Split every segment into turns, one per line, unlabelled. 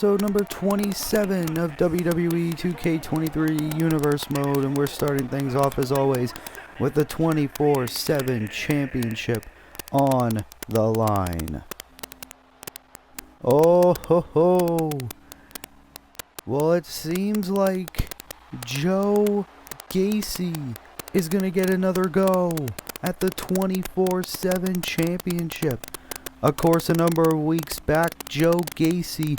Episode number 27 of WWE 2K23 Universe Mode, and we're starting things off as always with the 24/7 Championship on the line. Oh ho ho! Well, it seems like Joe Gacy is gonna get another go at the 24/7 Championship. Of course, a number of weeks back, Joe Gacy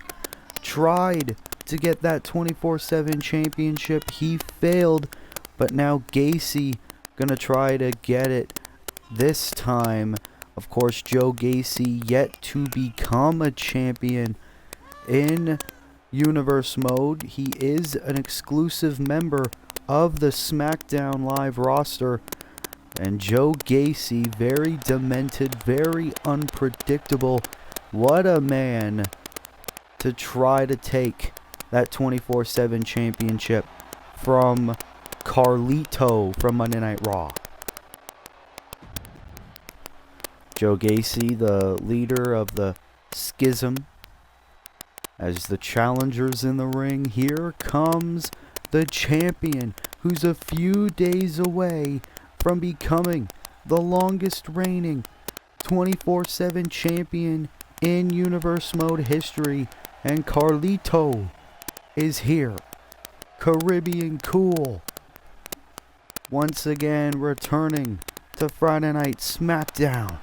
tried to get that 24/7 championship. He failed, but now Gacy gonna try to get it this time. Of course, Joe Gacy yet to become a champion in Universe Mode. He is an exclusive member of the Smackdown Live roster. And Joe Gacy, very demented, very unpredictable. What a man to try to take that 24/7 championship from Carlito from Monday Night Raw. Joe Gacy, the leader of the Schism, as the challengers in the ring. Here comes the champion, who's a few days away from becoming the longest reigning 24/7 champion in Universe Mode history. And Carlito is here. Caribbean Cool, once again returning to Friday Night Smackdown.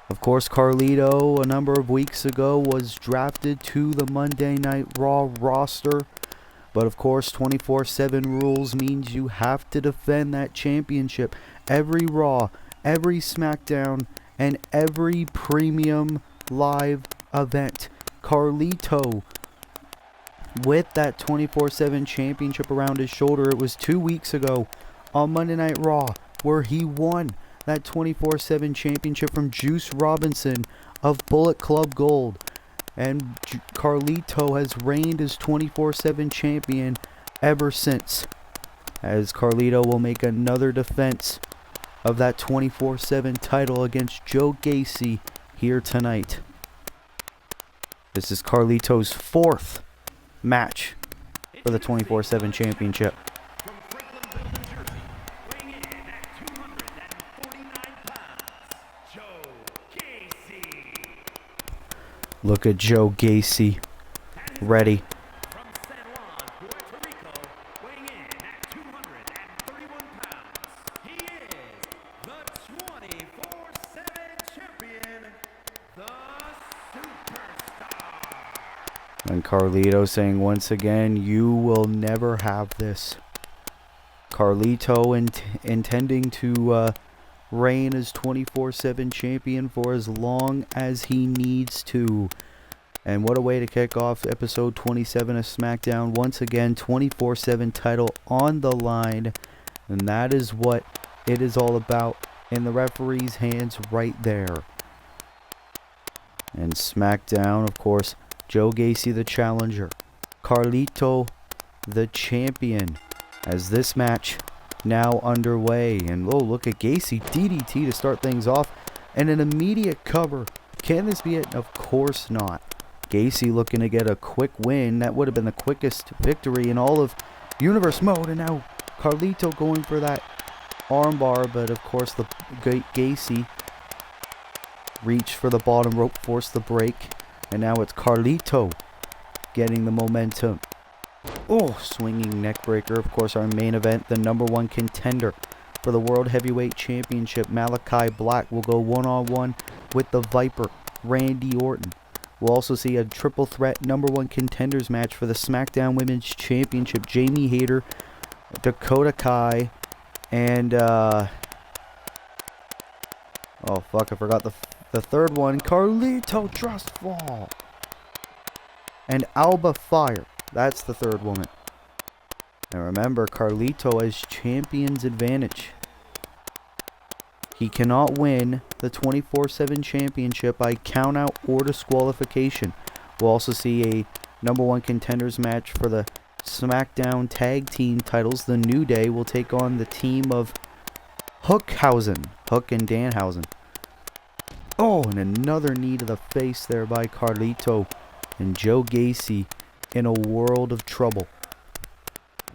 Of course, Carlito, a number of weeks ago, was drafted to the Monday Night Raw roster. But of course, 24/7 rules means you have to defend that championship every Raw, every Smackdown, and every premium live event. Carlito, with that 24/7 championship around his shoulder, it was 2 weeks ago on Monday Night Raw where he won that 24/7 championship from Juice Robinson of Bullet Club Gold. And Carlito has reigned as 24/7 champion ever since, as Carlito will make another defense of that 24/7 title against Joe Gacy here tonight. This is Carlito's 4th match for the 24/7 championship. Look at Joe Gacy, ready. And Carlito saying once again, you will never have this. Carlito intending to reign as 24/7 champion for as long as he needs to. And what a way to kick off episode 27 of SmackDown. Once again, 24/7 title on the line. And that is what it is all about in the referee's hands right there. And SmackDown, of course, Joe Gacy the challenger, Carlito the champion, as this match now underway. And oh, look at Gacy, DDT to start things off, and an immediate cover. Can this be it? Of course not. Gacy looking to get a quick win. That would have been the quickest victory in all of Universe Mode. And now Carlito going for that armbar, but of course the Gacy reached for the bottom rope, forced the break. And now it's Carlito getting the momentum. Oh, swinging neck breaker. Of course, our main event, the #1 contender for the World Heavyweight Championship, Malachi Black, will go one-on-one with the Viper, Randy Orton. We'll also see a triple threat #1 contenders match for the SmackDown Women's Championship, Jamie Hayter, Dakota Kai, and oh fuck, I forgot the third one, Carlito Trust Fall, and Alba Fire. That's the third woman. And remember, Carlito has champion's advantage. He cannot win the 24/7 championship by countout or disqualification. We'll also see a #1 contenders match for the SmackDown tag team titles. The New Day will take on the team of Hook and Danhausen. Oh, and another knee to the face there by Carlito. And Joe Gacy in a world of trouble.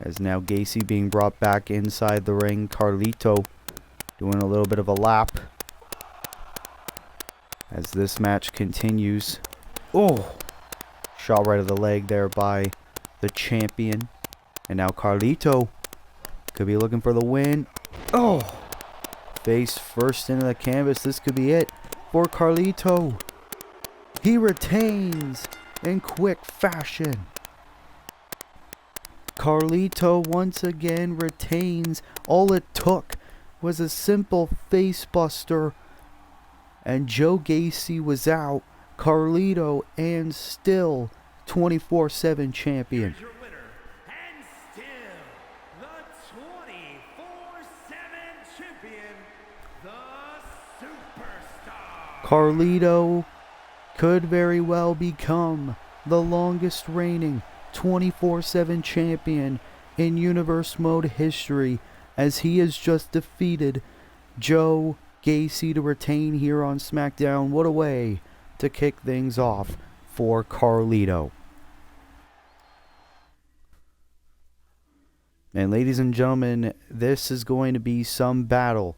As now Gacy being brought back inside the ring. Carlito doing a little bit of a lap. As this match continues. Oh! Shot right of the leg there by the champion. And now Carlito could be looking for the win. Oh! Face first into the canvas. This could be it for Carlito. He retains in quick fashion. Carlito once again retains. All it took was a simple face buster. And Joe Gacy was out. Carlito and still 24/7 champion.
Here's your winner, and still the 24/7 champion, the Superstar.
Carlito could very well become the longest reigning 24/7 champion in Universe Mode history, as he has just defeated Joe Gacy to retain here on Smackdown. What a way to kick things off for Carlito. And ladies and gentlemen, this is going to be some battle.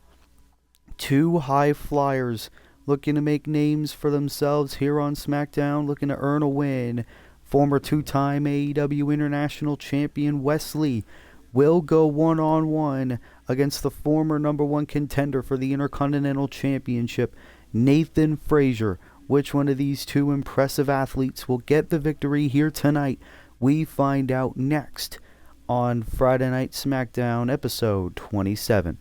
Two high flyers looking to make names for themselves here on Smackdown, looking to earn a win. Former two-time AEW International Champion Wesley will go one-on-one against the former #1 contender for the Intercontinental Championship, Nathan Frazier. Which one of these two impressive athletes will get the victory here tonight? We find out next on Friday Night Smackdown, episode 27.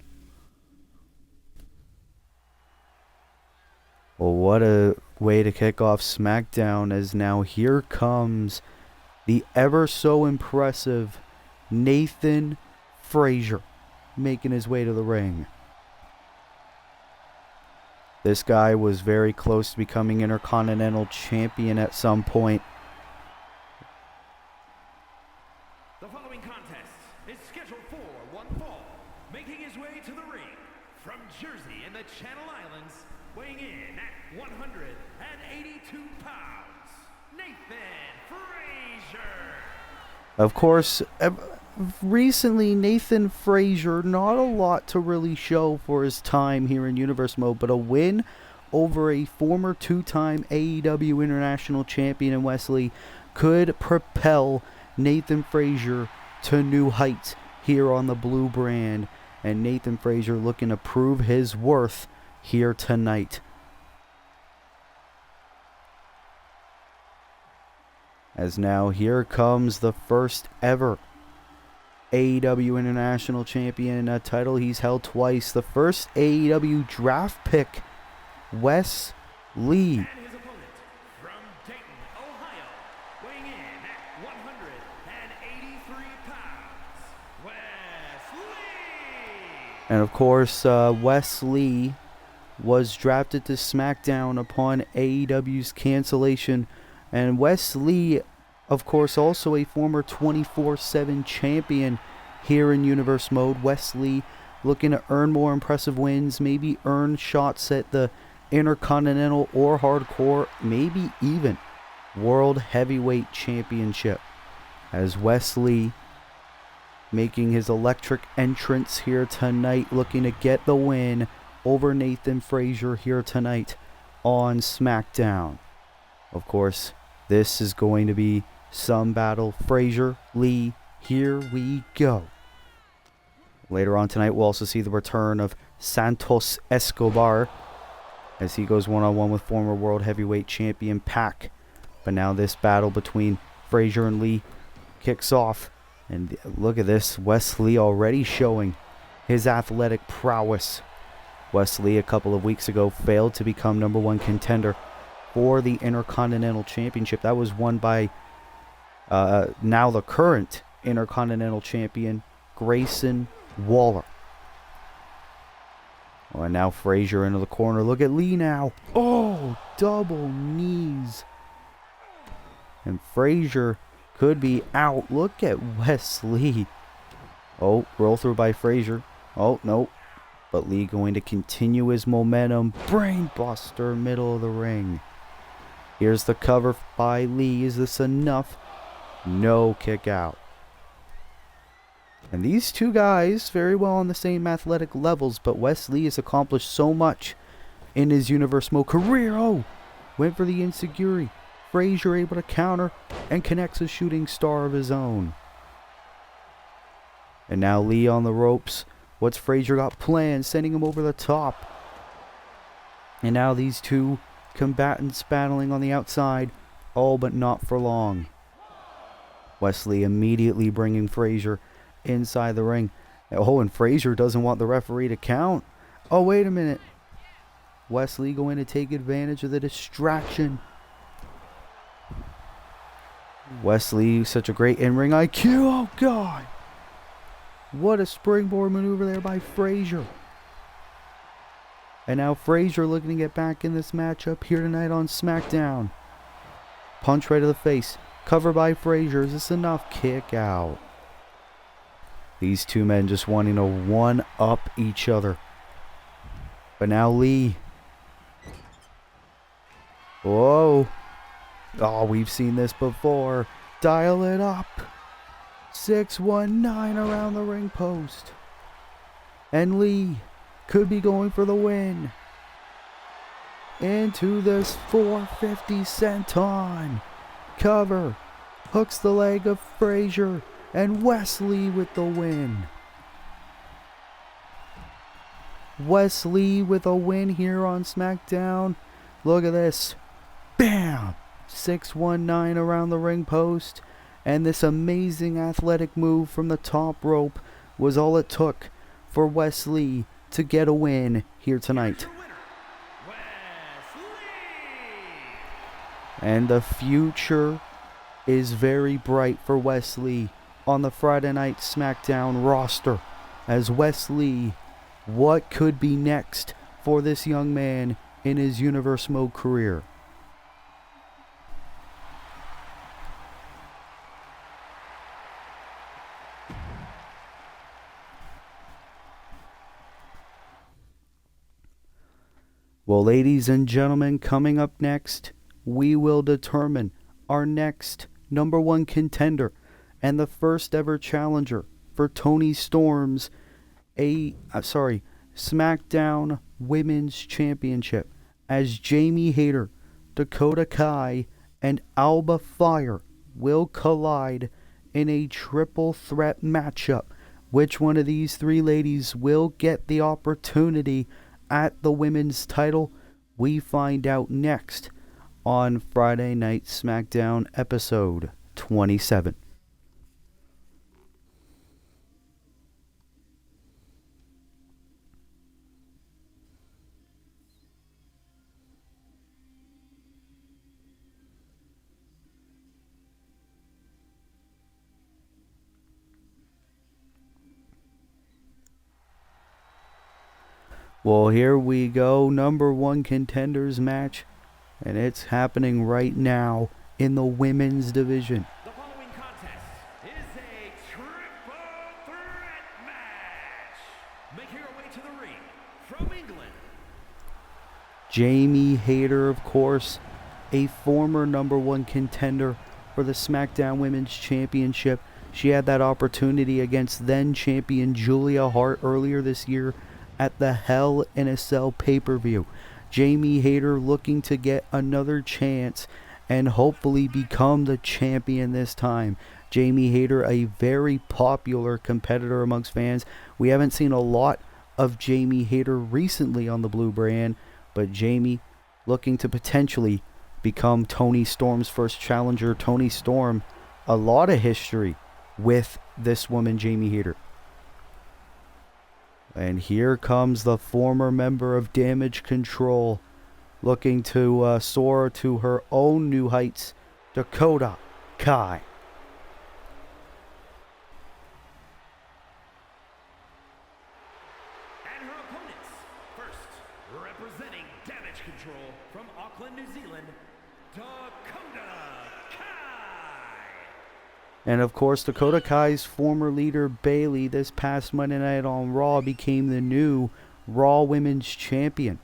Well, what a way to kick off Smackdown, as now here comes the ever so impressive Nathan Frazier making his way to the ring. This guy was very close to becoming Intercontinental Champion at some point.
The following contest is scheduled for one fall. Making his way to the ring from Jersey in the Channel Islands, weighing in at 182 pounds, Nathan Frazier.
Of course, recently Nathan Frazier, not a lot to really show for his time here in Universe Mode, but a win over a former two-time AEW International Champion in Wesley could propel Nathan Frazier to new heights here on the blue brand. And Nathan Frazier looking to prove his worth here tonight. As now here comes the first ever AEW International Champion, a title he's held twice. The first AEW draft pick, Wes Lee.
And his opponent from Dayton, Ohio, weighing in at 183 pounds, Wes Lee.
And of course, Wes Lee was drafted to SmackDown upon AEW's cancellation. And Wes Lee, of course, also a former 24/7 champion here in Universe Mode. Wes Lee looking to earn more impressive wins, maybe earn shots at the Intercontinental or Hardcore, maybe even World Heavyweight Championship. As Wes Lee making his electric entrance here tonight, looking to get the win over Nathan Frazier here tonight on SmackDown. Of course, this is going to be some battle. Frazier, Lee, here we go. Later on tonight, we'll also see the return of Santos Escobar as he goes one-on-one with former World Heavyweight Champion Pac. But now this battle between Frazier and Lee kicks off. And look at this, Wes Lee already showing his athletic prowess. Wes Lee a couple of weeks ago failed to become #1 contender for the Intercontinental Championship. That was won by now the current Intercontinental Champion, Grayson Waller. Oh, and now Frazier into the corner. Look at Lee now. Oh, double knees. And Frazier could be out. Look at Wes Lee. Oh, roll through by Frazier. Oh, no. But Lee going to continue his momentum. Brainbuster, middle of the ring. Here's the cover by Lee. Is this enough? No, kick out. And these two guys, very well on the same athletic levels, but Wes Lee has accomplished so much in his Universe Mode career. Oh, went for the insecurity. Frazier able to counter and connects a shooting star of his own. And now Lee on the ropes. What's Frazier got planned? Sending him over the top. And now these two combatants battling on the outside. All but not for long. Wesley immediately bringing Frazier inside the ring. Oh, and Frazier doesn't want the referee to count. Oh, wait a minute. Wesley going to take advantage of the distraction. Wesley, such a great in-ring IQ. Oh, God. What a springboard maneuver there by Frazier. And now Frazier looking to get back in this matchup here tonight on SmackDown. Punch right to the face. Cover by Frazier. Is this enough? Kick out. These two men just wanting to one-up each other. But now Lee. Whoa. Oh, we've seen this before. Dial it up. 619 around the ring post. And Lee could be going for the win. Into this 450 senton. Cover. Hooks the leg of Frazier. And Wesley with the win. Wesley with a win here on SmackDown. Look at this. Bam! 619 around the ring post. And this amazing athletic move from the top rope was all it took for Wesley to get a win here tonight. And the future is very bright for Wesley on the Friday Night SmackDown roster. As Wesley, what could be next for this young man in his Universe Mode career? Well, ladies and gentlemen, coming up next, we will determine our next #1 contender and the first ever challenger for Toni Storm's SmackDown Women's Championship, as Jamie Hayter, Dakota Kai, and Alba Fire will collide in a triple threat matchup. Which one of these three ladies will get the opportunity at the women's title? We find out next on Friday Night SmackDown episode 27. Well, here we go, #1 contenders match, and it's happening right now in the women's division.
The following contest is a triple threat match. Making her way to the ring from England,
Jamie Hayter, of course, a former #1 contender for the SmackDown Women's Championship. She had that opportunity against then champion Julia Hart earlier this year at the Hell in a Cell pay-per-view. Jamie Hayter looking to get another chance and hopefully become the champion this time. Jamie Hayter, a very popular competitor amongst fans. We haven't seen a lot of Jamie Hayter recently on the Blue brand, but Jamie looking to potentially become Toni Storm's first challenger. Toni Storm, a lot of history with this woman, Jamie Hayter. And here comes the former member of Damage Control, looking to soar to her own new heights, Dakota Kai.
and her opponents. First, representing Damage Control from Auckland, New Zealand, Dakota Kai.
And of course, Dakota Kai's former leader, Bayley, this past Monday night on Raw became the new Raw Women's Champion.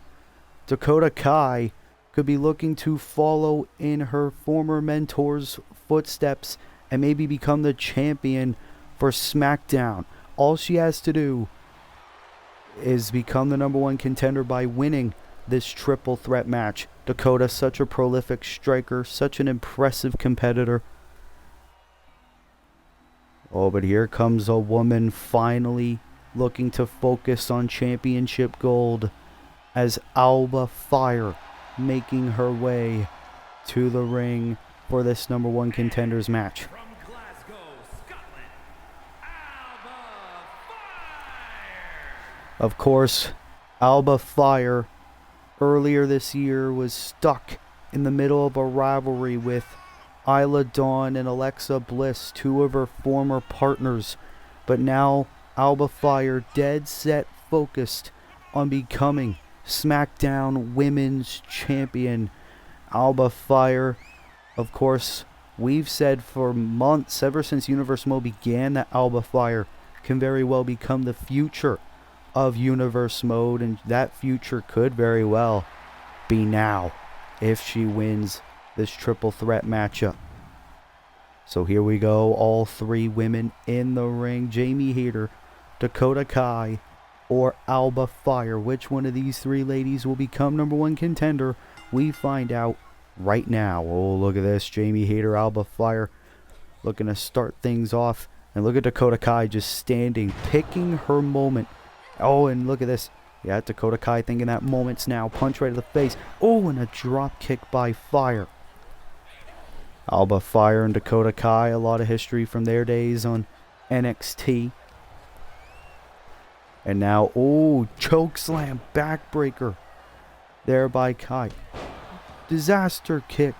Dakota Kai could be looking to follow in her former mentor's footsteps and maybe become the champion for Smackdown. All she has to do is become the #1 contender by winning this triple threat match. Dakota, such a prolific striker, such an impressive competitor. Oh, but here comes a woman finally looking to focus on championship gold as Alba Fire making her way to the ring for this #1 contenders match.
From Glasgow, Scotland, Alba Fire!
Of course, Alba Fire earlier this year was stuck in the middle of a rivalry with Isla Dawn and Alexa Bliss, two of her former partners. But now Alba Fire dead set focused on becoming SmackDown Women's Champion. Alba Fire, of course, we've said for months, ever since Universe Mode began, that Alba Fire can very well become the future of Universe Mode, and that future could very well be now if she wins this triple threat matchup. So here we go, all three women in the ring. Jamie Hayter, Dakota Kai, or Alba Fire. Which one of these three ladies will become #1 contender? We find out right now. Oh, look at this. Jamie Hayter, Alba Fire looking to start things off. And look at Dakota Kai just standing, picking her moment. Oh, and look at this. Yeah, Dakota Kai thinking that moment's now. Punch right to the face. Oh, and a drop kick by Fire. Alba Fire and Dakota Kai, a lot of history from their days on NXT. And now, oh, choke slam, backbreaker there by Kai. Disaster kick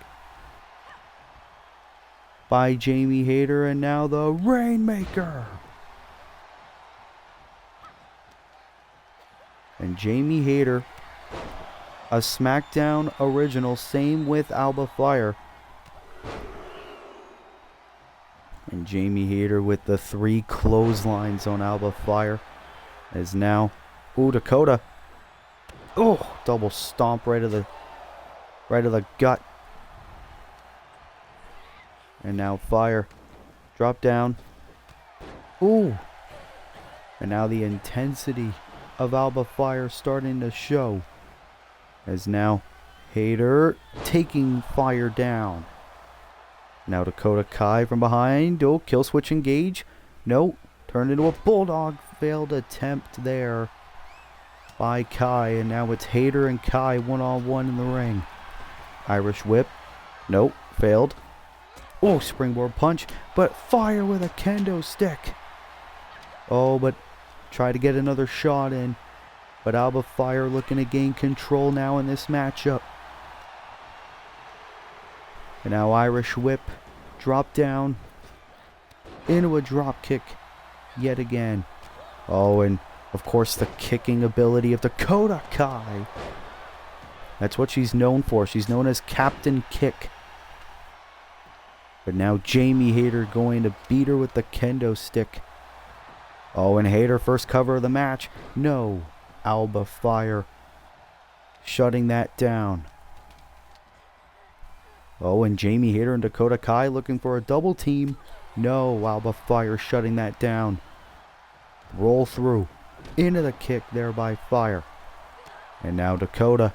by Jamie Hayter, and now the Rainmaker. And Jamie Hayter, a SmackDown original, same with Alba Fire. And Jamie Hayter with the 3 clotheslines on Alba Fire is now, ooh, Dakota. Oh, double stomp right of the gut. And now Fire, drop down. Ooh, and now the intensity of Alba Fire starting to show, as now Hayter taking Fire down. Now Dakota Kai from behind. Oh, kill switch engage. No, turned into a bulldog. Failed attempt there by Kai, and now it's Hayter and Kai one-on-one in the ring. Irish whip. Nope, failed. Oh, springboard punch, but Fire with a kendo stick. Oh, but try to get another shot in. But Alba Fire looking to gain control now in this matchup. And now Irish whip, drop down, into a drop kick yet again. Oh, and of course the kicking ability of Dakota Kai. That's what she's known for. She's known as Captain Kick. But now Jamie Hayter going to beat her with the kendo stick. Oh, and Hayter first cover of the match. No, Alba Fire shutting that down. Oh, and Jamie Hayter and Dakota Kai looking for a double team. No, Alba Fire shutting that down. Roll through. Into the kick there by Fire. And now Dakota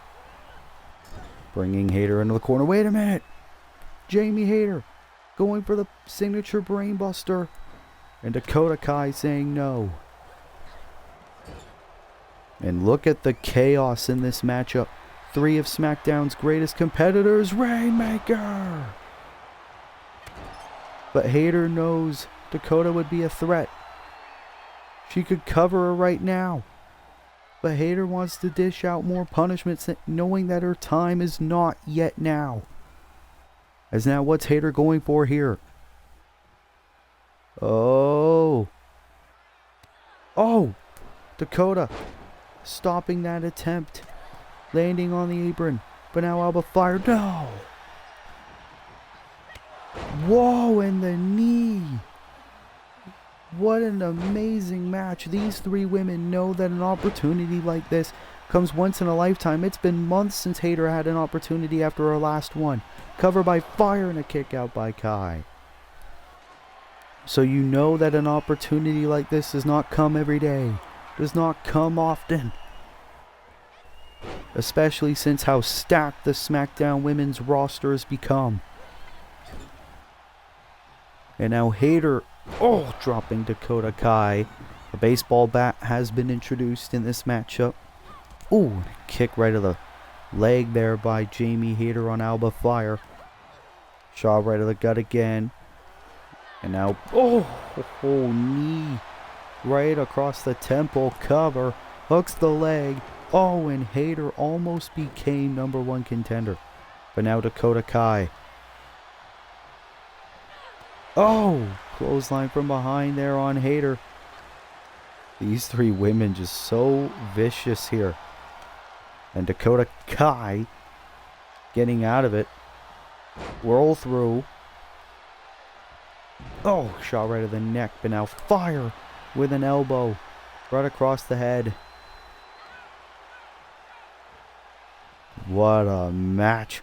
bringing Hayter into the corner. Wait a minute. Jamie Hayter going for the signature brainbuster. And Dakota Kai saying no. And look at the chaos in this matchup. 3 of SmackDown's greatest competitors, Rainmaker. But Hayter knows Dakota would be a threat. She could cover her right now. But Hayter wants to dish out more punishments, knowing that her time is not yet now. As now, what's Hayter going for here? Oh. Oh. Dakota stopping that attempt. Landing on the apron. But now Alba Fire. No. Whoa, and the knee. What an amazing match. These 3 women know that an opportunity like this comes once in a lifetime. It's been months since Hayter had an opportunity after her last one. Cover by Fire and a kick out by Kai. So you know that an opportunity like this does not come every day. Does not come often. Especially since how stacked the SmackDown women's roster has become. And now Hayter, dropping Dakota Kai. A baseball bat has been introduced in this matchup. Ooh, kick right to the leg there by Jamie Hayter on Alba Fire. Shot right to the gut again. And now, knee right across the temple. Cover, hooks the leg. Oh, and Hayter almost became number one contender. But now Dakota Kai. Oh, clothesline from behind there on Hayter. These three women just so vicious here. And Dakota Kai getting out of it. Whirl through. Oh, shot right to the neck. But now Fire with an elbow right across the head. What a match.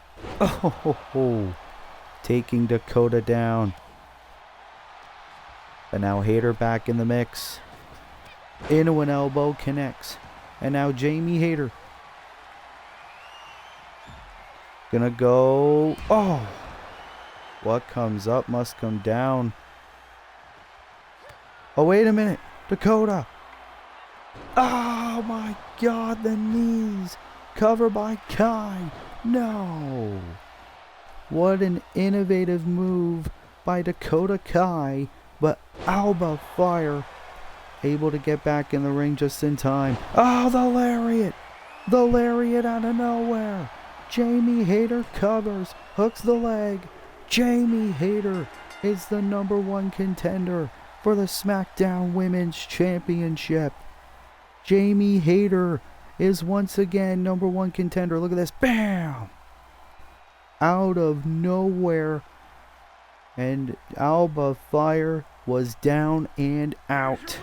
Taking Dakota down. But now Hayter back in the mix. Into an elbow, connects. And now Jamie Hayter. Gonna go. Oh! What comes up must come down. Oh, wait a minute. Dakota. Oh my God, the knees. Cover by Kai. No. What an innovative move by Dakota Kai. But Alba Fire able to get back in the ring just in time. Oh, the lariat. The lariat out of nowhere. Jamie Hayter covers. Hooks the leg. Jamie Hayter is the number one contender for the SmackDown Women's Championship. Jamie Hayter is once again number one contender. Look at this. Bam! Out of nowhere. And Alba Fire was down and out.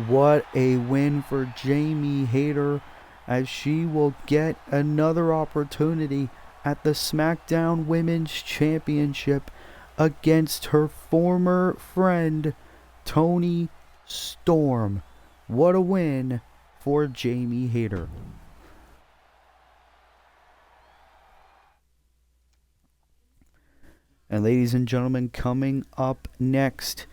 What a win for Jamie Hayter, as she will get another opportunity at the SmackDown Women's Championship against her former friend, Toni Storm. What a win for Jamie Hayter. And ladies and gentlemen, coming up next,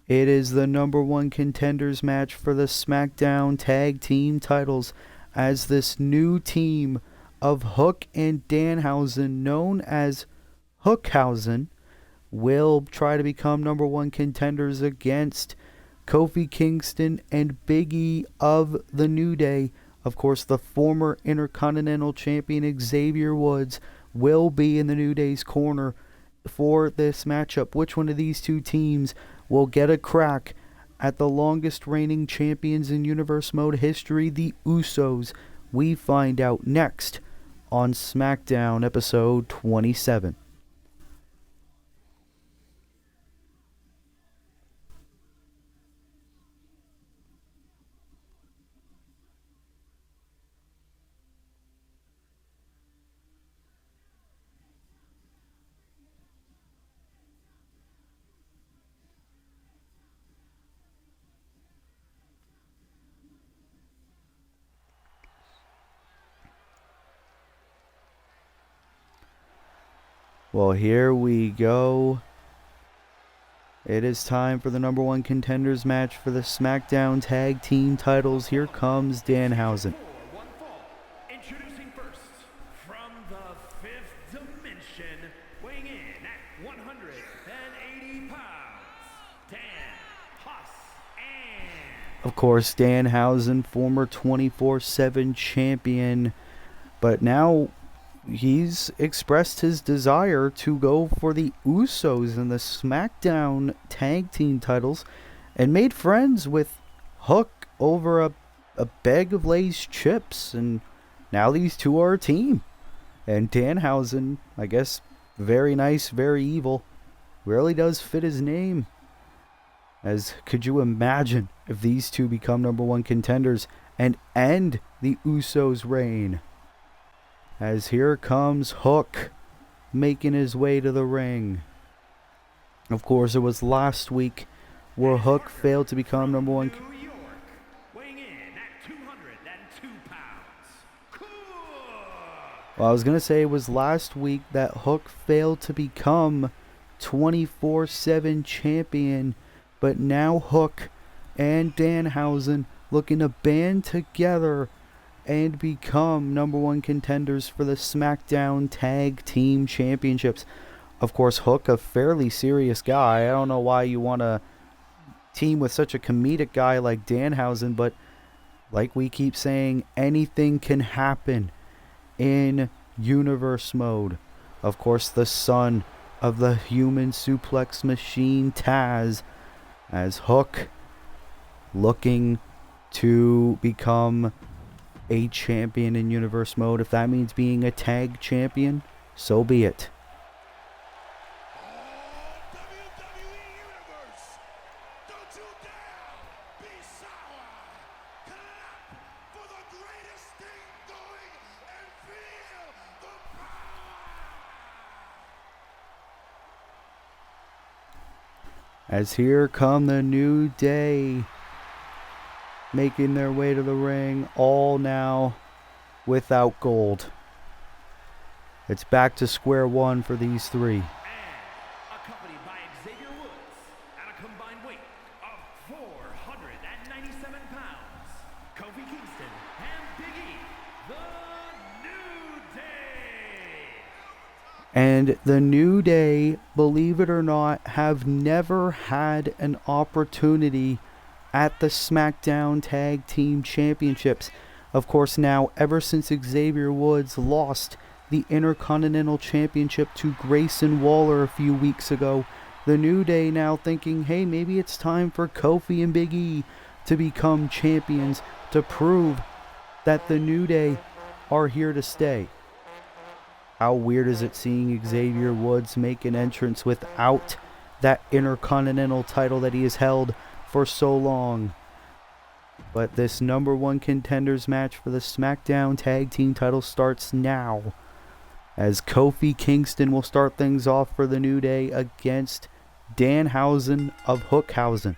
it is the number one contenders match for the SmackDown Tag Team titles, as this new team of Hook and Danhausen, known as Hookhausen, will try to become number one contenders against Kofi Kingston and Big E of the New Day. Of course, the former Intercontinental Champion Xavier Woods will be in the New Day's corner for this matchup. Which one of these two teams will get a crack at the longest reigning champions in Universe Mode history, the Usos? We find out next on SmackDown episode 27. Well, here we go. It is time for the number one contenders match for the SmackDown Tag Team titles. Here comes Danhausen.
Introducing first, from the fifth dimension, weighing in at 180 pounds, Dan Haas.
Of course, Danhausen, former 24/7 champion, but now he's expressed his desire to go for the Usos in the SmackDown Tag Team titles, and made friends with Hook over a bag of Lay's chips, and now these two are a team. And Danhausen, I guess, very nice, very evil, really does fit his name. As could you imagine if these two become number one contenders and end the Usos' reign. As here comes Hook, making his way to the ring. Of course, it was last week where Hook failed to become number one.
New York, weighing in at 202 pounds.
Well, I was going to say it was last week that Hook failed to become 24/7 champion, but now Hook and Danhausen looking to band together and become number one contenders for the Smackdown Tag Team Championships. Of course, Hook, a fairly serious guy. I don't know why you want to team with such a comedic guy like Danhausen, but like we keep saying, anything can happen in universe mode. Of course, the son of the human suplex machine Taz, as Hook looking to become a champion in universe mode. If that means being a tag champion, so be it. As here come the New Day, making their way to the ring, all now without gold. It's back to square one for these three.
And accompanied by Xavier Woods at a combined weight of 497 pounds, Kofi Kingston and Big E, the New Day.
And the New Day, believe it or not, have never had an opportunity at the SmackDown Tag Team Championships. Of course, now, ever since Xavier Woods lost the Intercontinental Championship to Grayson Waller a few weeks ago, the New Day now thinking, hey, maybe it's time for Kofi and Big E to become champions to prove that the New Day are here to stay. How weird is it seeing Xavier Woods make an entrance without that Intercontinental title that he has held for so long? But this number one contenders match for the SmackDown Tag Team title starts now, as Kofi Kingston will start things off for the New Day against Danhausen of Hookhausen.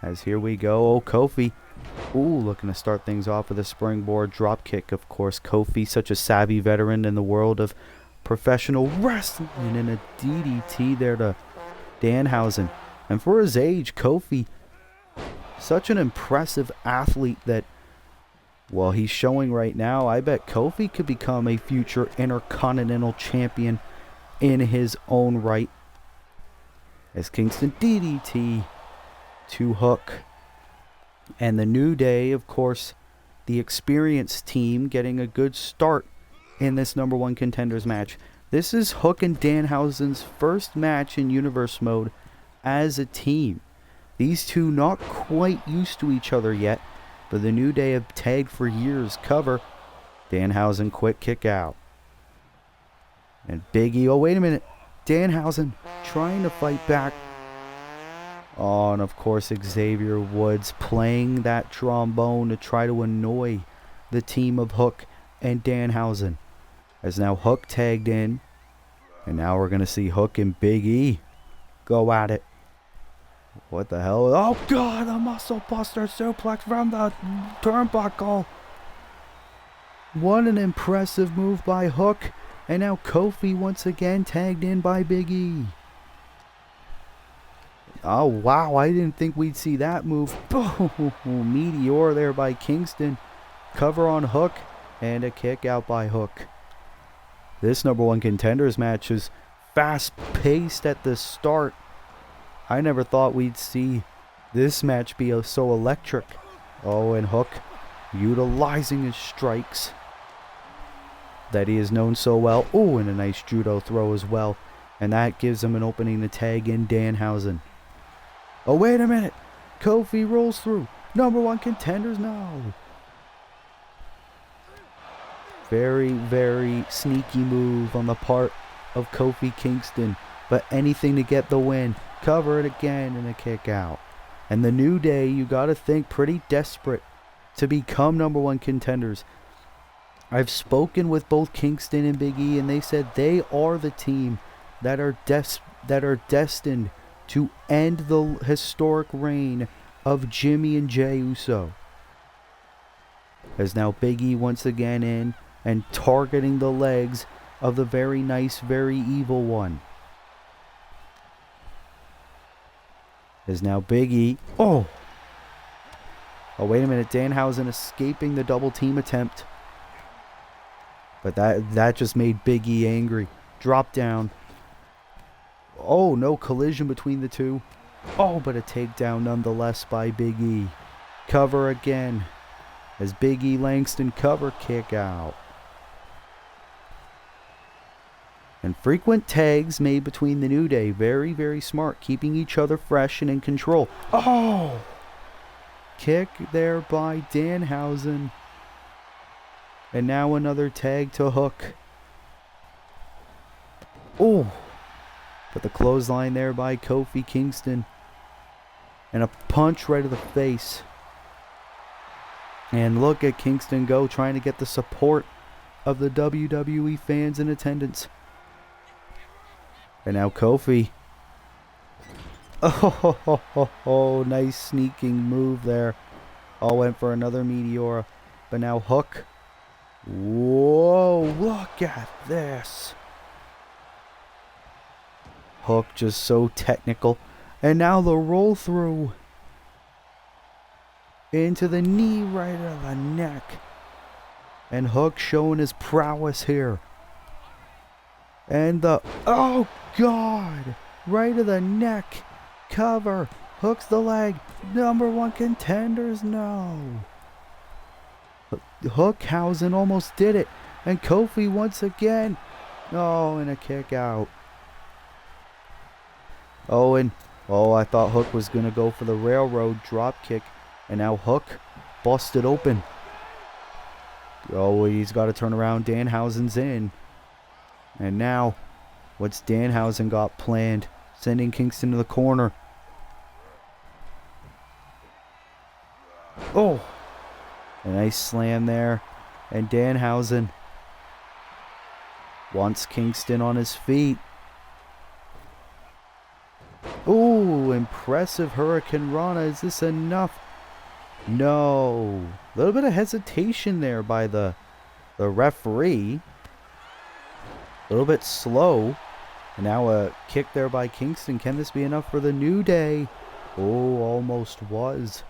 As here we go, oh, Kofi, looking to start things off with a springboard drop kick. Of course, Kofi, such a savvy veteran in the world of professional wrestling, and a DDT there to Danhausen. And for his age, Kofi, such an impressive athlete that, well, he's showing right now. I bet Kofi could become a future Intercontinental Champion in his own right. As Kingston DDT to Hook. And the New Day, of course, the experienced team, getting a good start in this number one contenders match. This is Hook and Danhausen's first match in universe mode as a team. These two not quite used to each other yet, but the New Day have tagged for years. Cover. Danhausen quick kick out. And Big E, oh wait a minute, Danhausen trying to fight back. Oh, and of course Xavier Woods playing that trombone to try to annoy the team of Hook and Danhausen. As now Hook tagged in, and now we're going to see Hook and Big E go at it. What the hell? Oh God, a muscle buster suplex from the turnbuckle. What an impressive move by Hook. And now Kofi once again tagged in by Big E. Oh wow, I didn't think we'd see that move. Boom, meteor there by Kingston. Cover on Hook and a kick out by Hook. This number one contenders match is fast paced at the start. I never thought we'd see this match be so electric. Oh, and Hook utilizing his strikes that he has known so well. Oh, and a nice judo throw as well. And that gives him an opening to tag in Danhausen. Oh, wait a minute. Kofi rolls through. Number one contenders, no. Very, very sneaky move on the part of Kofi Kingston. But anything to get the win. Cover it again and a kick out. And the New Day, you got to think, pretty desperate to become number one contenders. I've spoken with both Kingston and Big E, and they said they are the team that are destined to end the historic reign of Jimmy and Jey Uso. As now Big E once again in and targeting the legs of the very nice, very evil one. As now Big E. Oh, wait a minute. Danhausen escaping the double team attempt. But that just made Big E angry. Drop down. Oh, no collision between the two. Oh, but a takedown nonetheless by Big E. Cover again. As Big E Langston cover kick out. And frequent tags made between the New Day. Very, very smart. Keeping each other fresh and in control. Oh! Kick there by Danhausen. And now another tag to Hook. Oh! But the clothesline there by Kofi Kingston. And a punch right to the face. And look at Kingston go, trying to get the support of the WWE fans in attendance. And now Kofi. Oh, nice sneaking move there. Oh, went for another Meteora. But now Hook. Whoa, look at this. Hook just so technical. And now the roll through. Into the knee, right of the neck. And Hook showing his prowess here. And the, oh God, right of the neck. Cover. Hooks the leg. Number one contenders, no. Hookhausen almost did it. And Kofi once again. Oh, and a kick out. Oh, and, I thought Hook was going to go for the railroad drop kick. And now Hook busted open. Oh, he's got to turn around. Danhausen's in. And now, what's Danhausen got planned? Sending Kingston to the corner. Oh! A nice slam there. And Danhausen wants Kingston on his feet. Oh, impressive Hurricane Rana. Is this enough? No. A little bit of hesitation there by the referee. A little bit slow. And now a kick there by Kingston. Can this be enough for the New Day? Oh, almost was.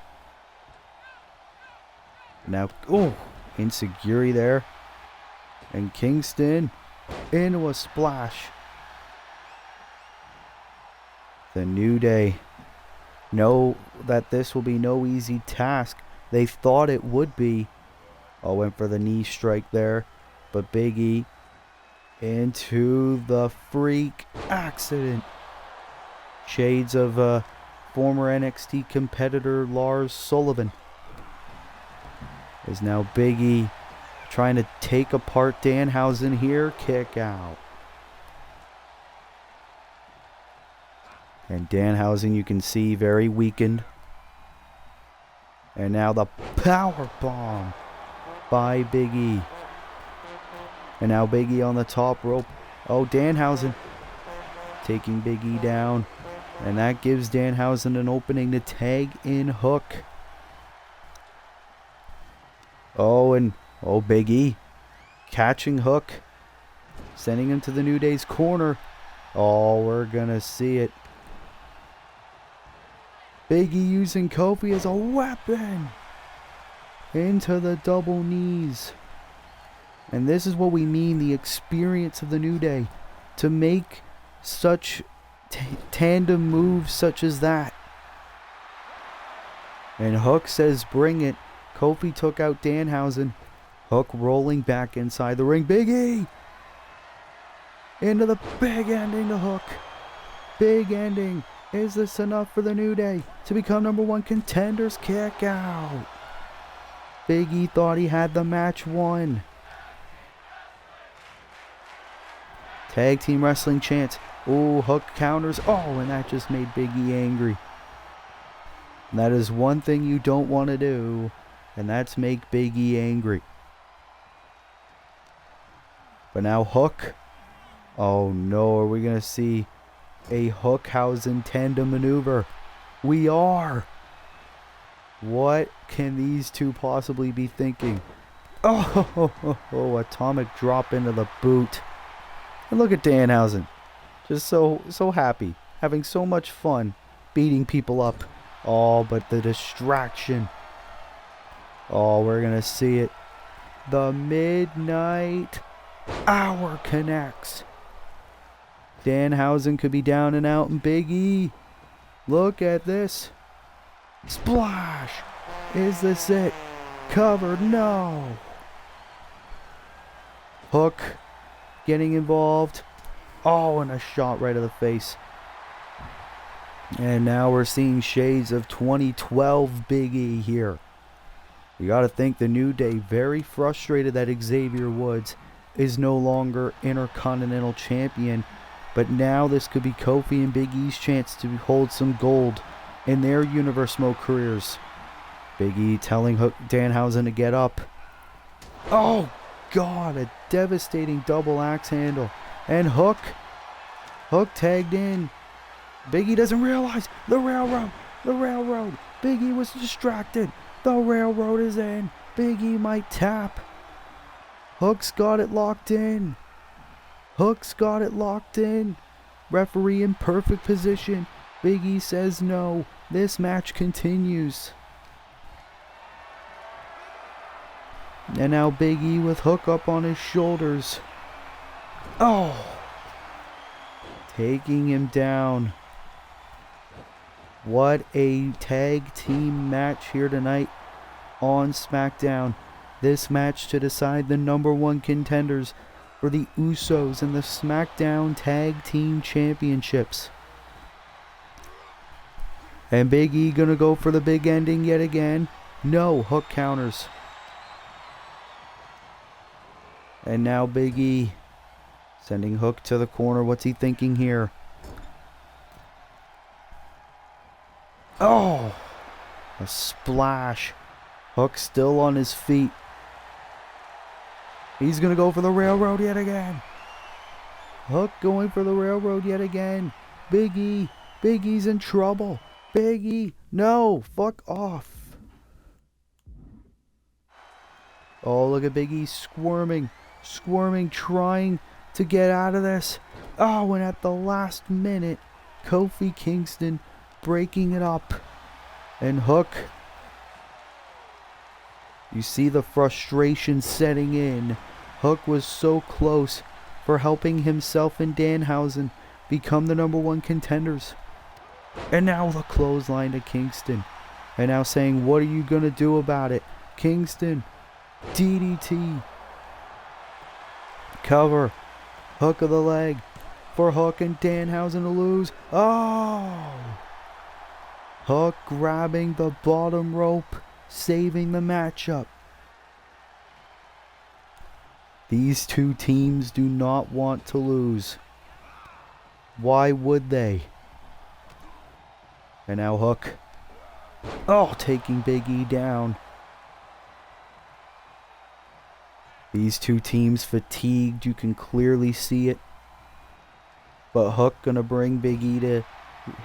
Now, Insecurity there. And Kingston into a splash. The New Day know that this will be no easy task. They thought it would be. Oh, went for the knee strike there. But Big E into the freak accident. Shades of former NXT competitor Lars Sullivan. Is now Big E trying to take apart Danhausen here. Kick out. And Danhausen, you can see, very weakened. And now the power bomb by Big E. And now Big E on the top rope. Oh, Danhausen taking Big E down. And that gives Danhausen an opening to tag in Hook. Oh, and Big E catching Hook. Sending him to the New Day's corner. Oh, we're going to see it. Big E using Kofi as a weapon. Into the double knees. And this is what we mean, the experience of the New Day. To make such tandem moves such as that. And Hook says bring it. Kofi took out Danhausen. Hook rolling back inside the ring. Big E! Into the big ending to Hook. Big ending. Is this enough for the New Day to become number one contenders? Kick out. Big E thought he had the match won. Tag team wrestling chants. Oh, Hook counters. Oh, and that just made Big E angry. And that is one thing you don't want to do And that's make Big E angry. But now Hook. Oh no, are we going to see a Hookhausen tandem maneuver? We are. What can these two possibly be thinking? Oh, atomic drop into the boot. And look at Danhausen. Just so happy. Having so much fun beating people up. Oh, but the distraction. Oh, we're going to see it. The midnight hour connects. Danhausen could be down and out, and Big E. Look at this. Splash. Is this it? Covered? No. Hook getting involved. Oh, and a shot right to the face. And now we're seeing shades of 2012 Big E here. You got to think the New Day very frustrated that Xavier Woods is no longer Intercontinental Champion. But now this could be Kofi and Big E's chance to hold some gold in their Universe Mode careers. Big E telling Hook Danhausen to get up. Oh, God, a devastating double axe handle. And Hook tagged in. Big E doesn't realize the railroad. Big E was distracted. The railroad is in. Big E might tap. Hook's got it locked in. Referee in perfect position. Big E says no. This match continues. And now Big E with Hook up on his shoulders. Oh! Taking him down. What a tag team match here tonight on Smackdown. This match to decide the #1 contenders for the Usos and the Smackdown Tag Team Championships. And Big E gonna go for the big ending yet again. No, Hook counters. And now Big E sending Hook to the corner. What's he thinking here? Oh! A splash. Hook still on his feet. He's going to go for the railroad yet again. Hook going for the railroad yet again. Big E's in trouble. Big E, no, fuck off. Oh, look at Big E squirming, trying to get out of this. Oh, and at the last minute, Kofi Kingston breaking it up. And Hook, you see the frustration setting in. Hook was so close for helping himself and Danhausen become the #1 contenders. And now the clothesline to Kingston. And now saying, what are you going to do about it? Kingston, DDT. Cover. Hook of the leg for Hook and Danhausen to lose. Oh! Hook grabbing the bottom rope, saving the matchup. These two teams do not want to lose. Why would they? And now Hook. Oh, taking Big E down. These two teams fatigued. You can clearly see it. But Hook gonna bring Big E to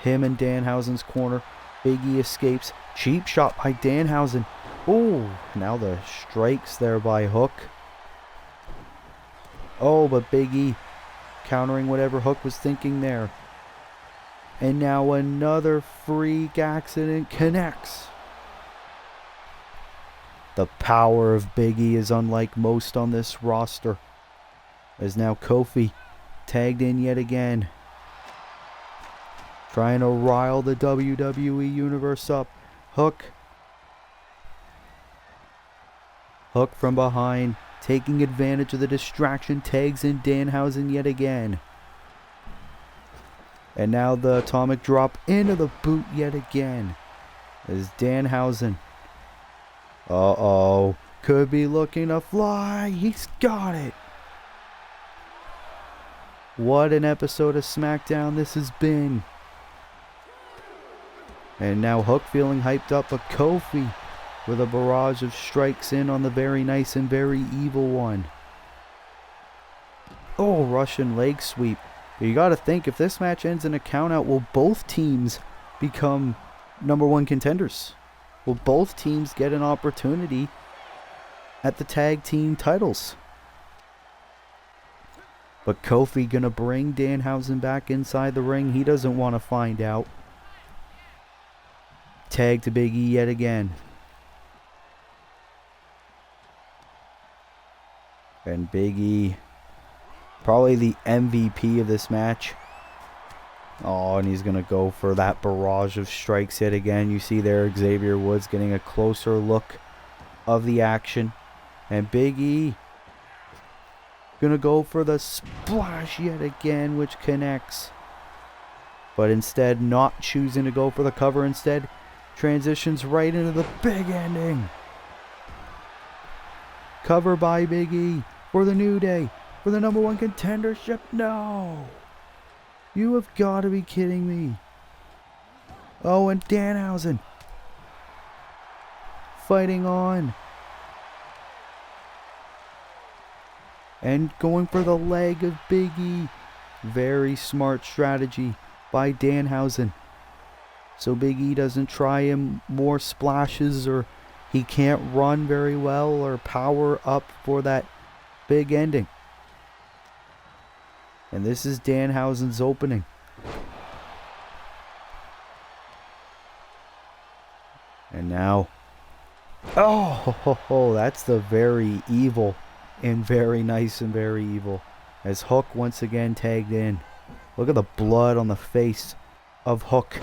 him and Danhausen's corner. Big E escapes. Cheap shot by Danhausen. Oh, now the strikes there by Hook. Oh, but Big E countering whatever Hook was thinking there. And now another freak accident connects. The power of Big E is unlike most on this roster. As now Kofi tagged in yet again. Trying to rile the WWE Universe up. Hook from behind. Taking advantage of the distraction. Tags in Danhausen yet again. And now the atomic drop into the boot yet again. As Danhausen. Uh-oh. Could be looking to fly. He's got it. What an episode of Smackdown this has been. And now Hook feeling hyped up, but Kofi with a barrage of strikes in on the very nice and very evil one. Oh, Russian leg sweep. But you got to think, if this match ends in a countout, will both teams become #1 contenders? Will both teams get an opportunity at the tag team titles? But Kofi gonna bring Danhausen back inside the ring. He doesn't want to find out. Tag to Big E yet again. And Big E, probably the MVP of this match. Oh, and he's going to go for that barrage of strikes yet again. You see there Xavier Woods getting a closer look of the action. And Big E going to go for the splash yet again, which connects. But instead, not choosing to go for the cover. Instead, transitions right into the big ending. Cover by Big E for the New Day, for the #1 contendership. No! You have got to be kidding me. Oh, and Danhausen fighting on. And going for the leg of Big E. Very smart strategy by Danhausen. So Big E doesn't try him more splashes, or he can't run very well or power up for that big ending. And this is Danhausen's opening. And now, oh, that's the very evil and very nice and very evil. As Hook once again tagged in. Look at the blood on the face of Hook.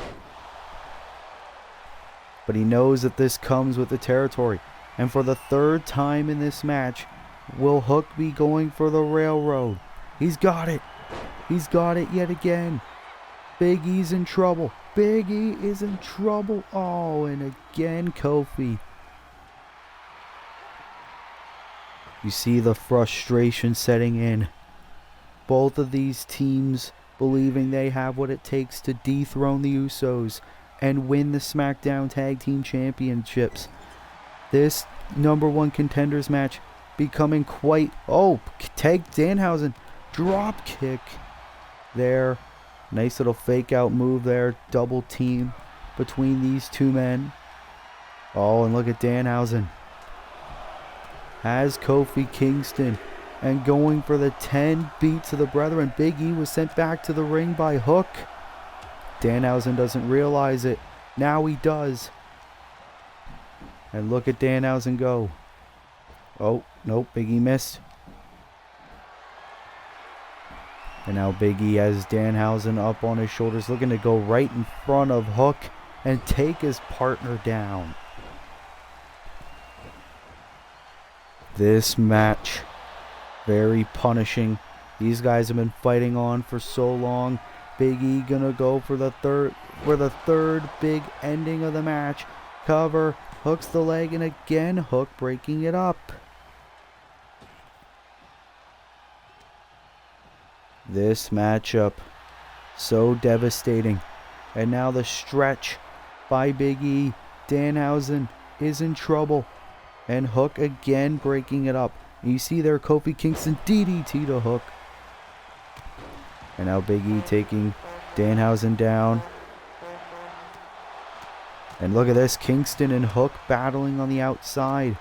But he knows that this comes with the territory. And for the third time in this match, will Hook be going for the railroad? He's got it. He's got it yet again. Big E's in trouble. Big E is in trouble. Oh, and again Kofi. You see the frustration setting in. Both of these teams believing they have what it takes to dethrone the Usos and win the Smackdown Tag Team Championships. This #1 contenders match becoming quite... Oh, tag Danhausen. Drop kick there. Nice little fake out move there. Double team between these two men. Oh, and look at Danhausen. Has Kofi Kingston. And going for the 10 beats of the brethren. Big E was sent back to the ring by Hook. Danhausen doesn't realize it. Now he does. And look at Danhausen go. Oh, nope, Big E missed. And now Big E has Danhausen up on his shoulders, looking to go right in front of Hook and take his partner down. This match, very punishing. These guys have been fighting on for so long. Big E gonna go for the third big ending of the match. Cover, hooks the leg, and again Hook breaking it up. This matchup, so devastating. And now the stretch by Big E. Danhausen is in trouble. And Hook again breaking it up. And you see there Kofi Kingston DDT to Hook. And now Big E taking Danhausen down. And look at this, Kingston and Hook battling on the outside.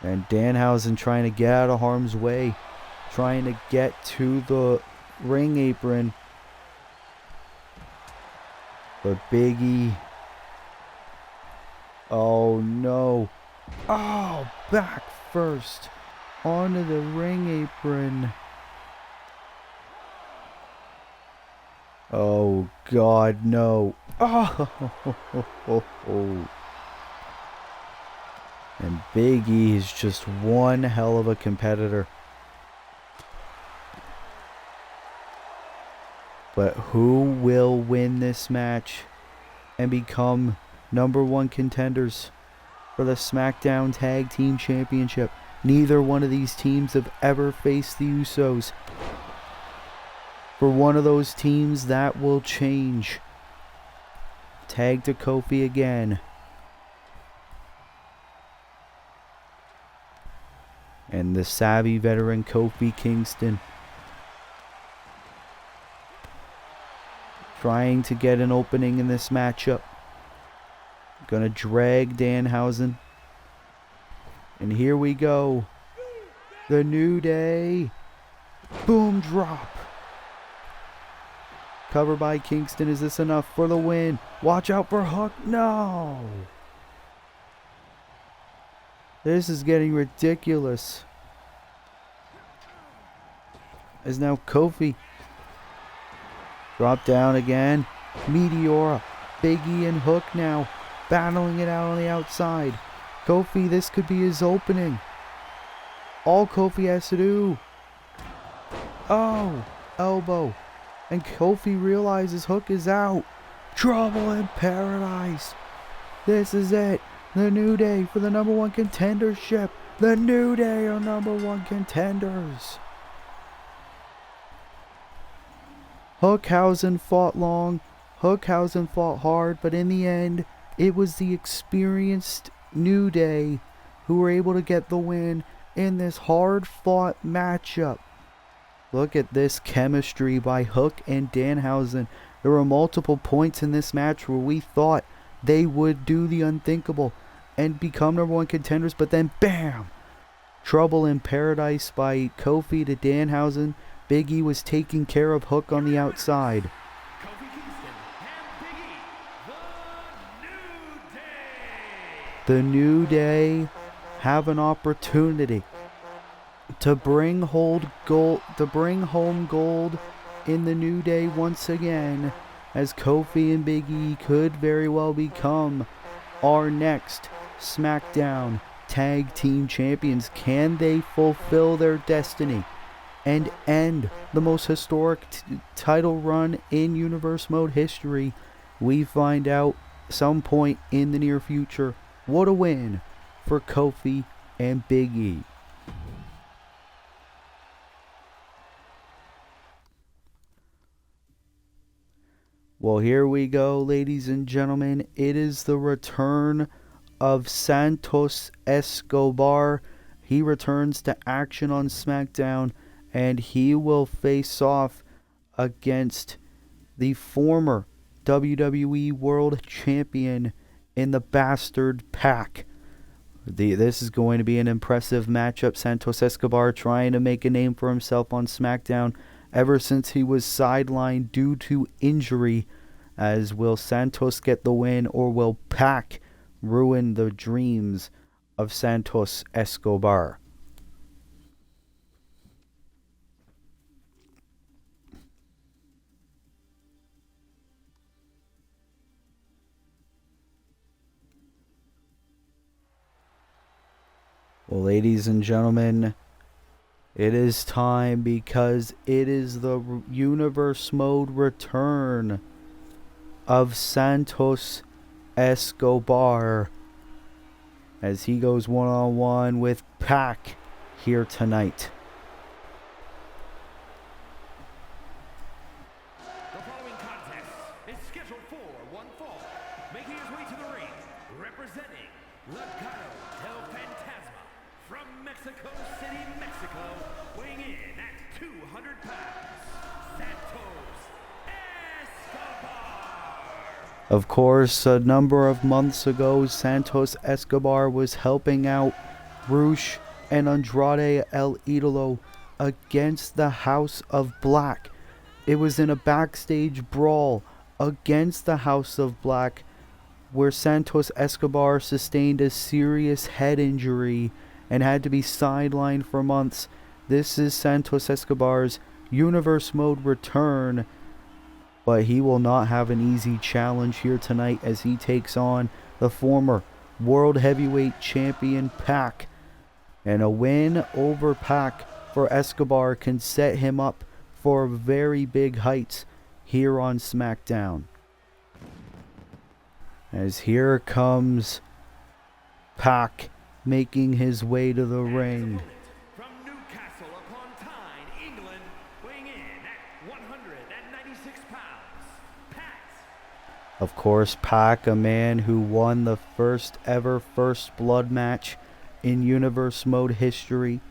And Danhausen trying to get out of harm's way. Trying to get to the ring apron. But Big E. Oh no. Oh, back first. Onto the ring apron. Oh God, no. Oh. And Big E is just one hell of a competitor. But who will win this match and become #1 contenders for the SmackDown Tag Team Championship? Neither one of these teams have ever faced the Usos. For one of those teams, that will change. Tag to Kofi again. And the savvy veteran Kofi Kingston trying to get an opening in this matchup. Gonna drag Danhausen. And here we go. The New Day. Boom drop. Cover by Kingston. Is this enough for the win? Watch out for Hook. No. This is getting ridiculous. As now Kofi. Drop down again. Meteora. Big E and Hook now battling it out on the outside. Kofi, this could be his opening. All Kofi has to do. Oh, elbow. And Kofi realizes Hook is out. Trouble in paradise. This is it. The New Day for the #1 contendership. The New Day are #1 contenders. Hookhausen fought long. Hookhausen fought hard. But in the end, it was the experienced New Day who were able to get the win in this hard-fought matchup. Look at this chemistry by Hook and Danhausen. There were multiple points in this match where we thought they would do the unthinkable and become #1 contenders, but then bam! Trouble in paradise by Kofi to Danhausen. Big E was taking care of Hook on the outside.
Kofi Kingston and Big E,
The New Day have an opportunity to bring home gold in the New Day once again, as Kofi and Big E could very well become our next SmackDown Tag Team Champions. Can they fulfill their destiny and end the most historic title run in Universe Mode history? We find out some point in the near future. What a win for Kofi and Big E. Well, here we go, ladies and gentlemen. It is the return of Santos Escobar. He returns to action on SmackDown, and he will face off against the former WWE World Champion in the Bastard Pack. This is going to be an impressive matchup. Santos Escobar trying to make a name for himself on SmackDown ever since he was sidelined due to injury. As will Santos get the win, or will Pac ruin the dreams of Santos Escobar? Well, ladies and gentlemen, it is time, because it is the Universe Mode return of Santos Escobar, as he goes one-on-one with Pac here tonight.
The following contest is scheduled for one fall. Making his way to the ring, representing Legado del Fantasma from Mexico City, Mexico, weighing in at 200 pounds, Santos Escobar.
Of course, a number of months ago, Santos Escobar was helping out Rush and Andrade El Idolo against the House of Black. It was in a backstage brawl against the House of Black where Santos Escobar sustained a serious head injury and had to be sidelined for months. This is Santos Escobar's Universe Mode return, but he will not have an easy challenge here tonight as he takes on the former World Heavyweight Champion Pac. And a win over Pac for Escobar can set him up for very big heights here on SmackDown. As here comes Pac making his way to the ring.
From Newcastle upon Tyne, England, weighing in at 196 pounds, Pat.
Of course, Pac, a man who won the first ever First Blood match in Universe Mode history.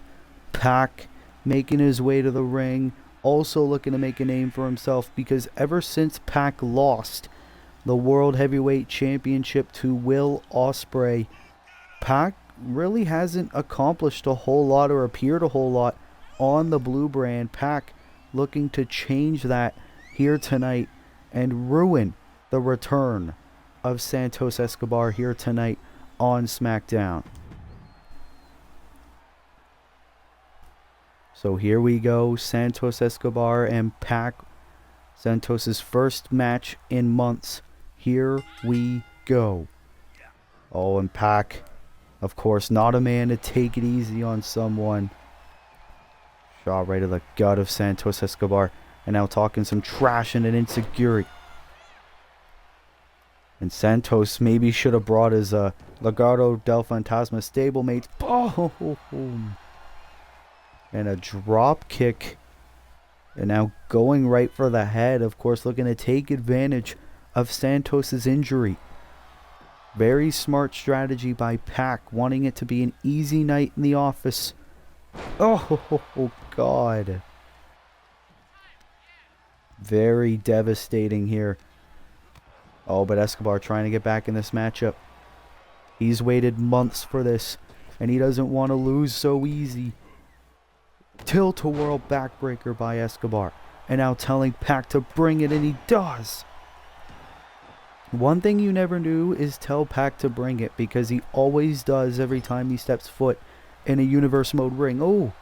Pac making his way to the ring, also looking to make a name for himself, because ever since Pac lost the World Heavyweight Championship to Will Ospreay, Pac really hasn't accomplished a whole lot or appeared a whole lot on the blue brand. Pac looking to change that here tonight and ruin the return of Santos Escobar here tonight on Smackdown. So here we go, Santos Escobar and Pac. Santos's first match in months. Here we go. Oh, and Pac, of course, not a man to take it easy on someone. Shot right to the gut of Santos Escobar. And now talking some trash and an insecurity. And Santos maybe should have brought his Legado del Fantasma stablemates. Boom! And a drop kick. And now going right for the head. Of course, looking to take advantage of Santos's injury. Very smart strategy by Pac, wanting it to be an easy night in the office. Oh, God. Very devastating here. Oh, but Escobar trying to get back in this matchup. He's waited months for this, and he doesn't want to lose so easy. Tilt-a-whirl backbreaker by Escobar. And now telling Pac to bring it, and he does. One thing you never do is tell Pac to bring it, because he always does every time he steps foot in a universe mode ring. Oh!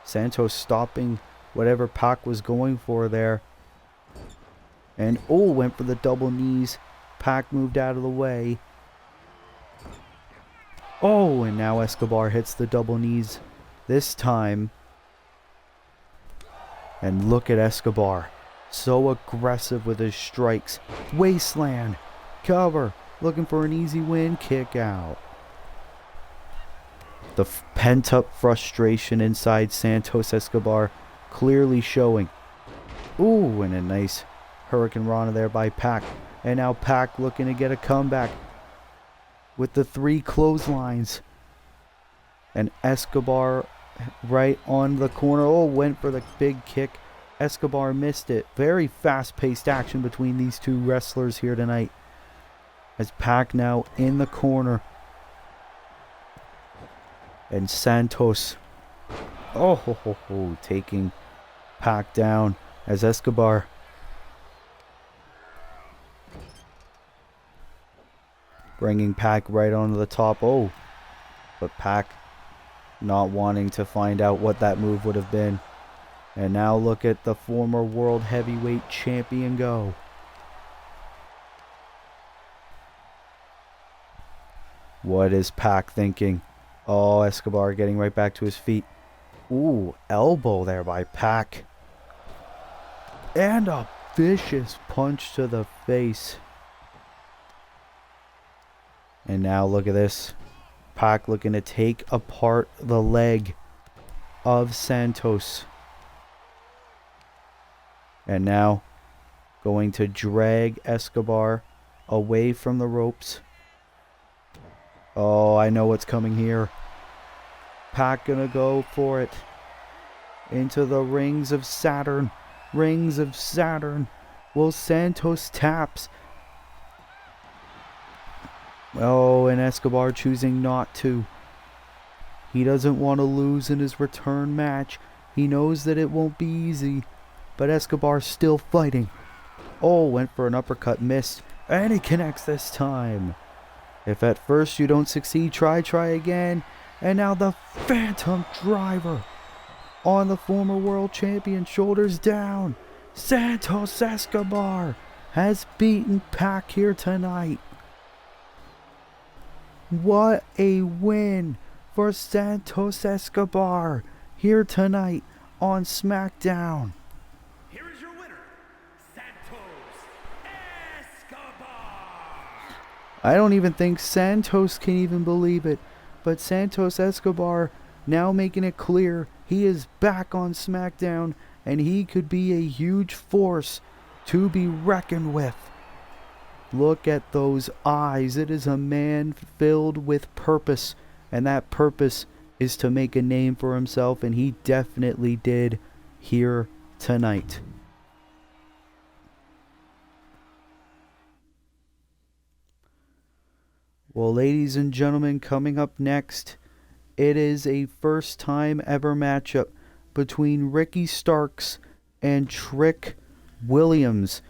Santos stopping whatever Pac was going for there. And oh, went for the double knees. Pac moved out of the way. Oh, and now Escobar hits the double knees this time. And look at Escobar. So aggressive with his strikes. Wasteland. Cover. Looking for an easy win. Kick out. The pent-up frustration inside Santos Escobar clearly showing. Ooh, and a nice Hurricane Rana there by Pac. And now Pac looking to get a comeback with the 3 clotheslines. And Escobar right on the corner. Oh, went for the big kick. Escobar missed it. Very fast-paced action between these two wrestlers here tonight. As Pac now in the corner. And Santos, taking Pac down as Escobar bringing Pac right onto the top. Oh, but Pac not wanting to find out what that move would have been. And now look at the former World Heavyweight Champion go. What is Pac thinking? Oh, Escobar getting right back to his feet. Ooh, elbow there by Pac. And a vicious punch to the face. And now look at this. Pac looking to take apart the leg of Santos. And now going to drag Escobar away from the ropes. Oh, I know what's coming here. Pac gonna go for it. Into the rings of Saturn. Rings of Saturn. Will Santos taps? Oh, and Escobar choosing not to. He doesn't want to lose in his return match. He knows that it won't be easy. But Escobar's still fighting. Oh, went for an uppercut, missed. And he connects this time. If at first you don't succeed, try again. And now the Phantom Driver on the former world champion, shoulders down. Santos Escobar has beaten Pac here tonight. What a win for Santos Escobar here tonight on SmackDown.
Here is your winner, Santos Escobar.
I don't even think Santos can even believe it. But Santos Escobar now making it clear he is back on SmackDown and he could be a huge force to be reckoned with. Look at those eyes. It is a man filled with purpose, and that purpose is to make a name for himself, and he definitely did here tonight. Well, ladies and gentlemen, coming up next, it is a first time ever matchup between Ricky Starks and Trick Williams.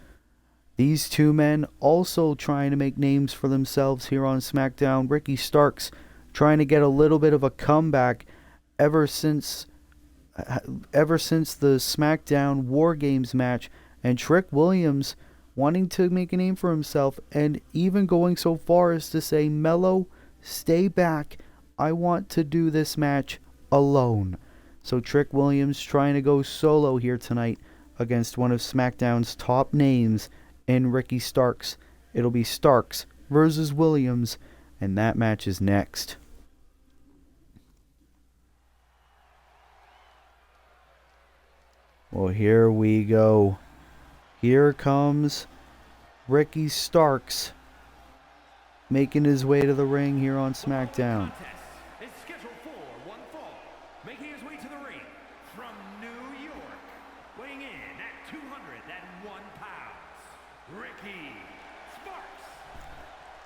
These two men also trying to make names for themselves here on SmackDown. Ricky Starks trying to get a little bit of a comeback ever since the SmackDown War Games match, and Trick Williams wanting to make a name for himself and even going so far as to say, Mello, stay back. I want to do this match alone. So Trick Williams trying to go solo here tonight against one of SmackDown's top names in Ricky Starks. It'll be Starks versus Williams, and that match is next. Well, here we go. Here comes Ricky Starks making his way to the ring here on SmackDown.
Is scheduled for one fall, making his way to the ring from New York, weighing in at 201 pounds, Ricky Starks.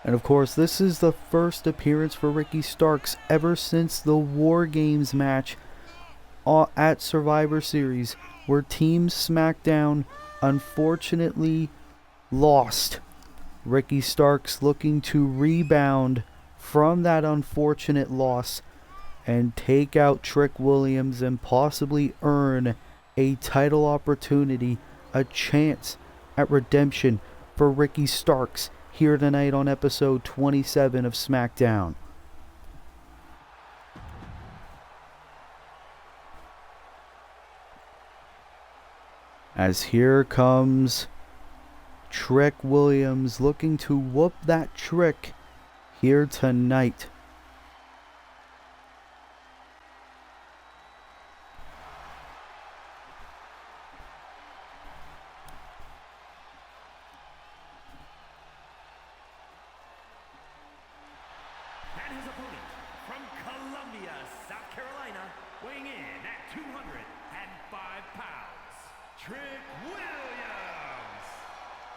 And of course, this is the first appearance for Ricky Starks ever since the War Games match at Survivor Series, where Team SmackDown unfortunately lost. Ricky Starks looking to rebound from that unfortunate loss and take out Trick Williams and possibly earn a title opportunity, a chance at redemption for Ricky Starks here tonight on episode 27 of SmackDown. As here comes Trick Williams looking to whoop that Trick here tonight.
And his opponent from Columbia, South Carolina, weighing in at 205 pounds, Trick Williams.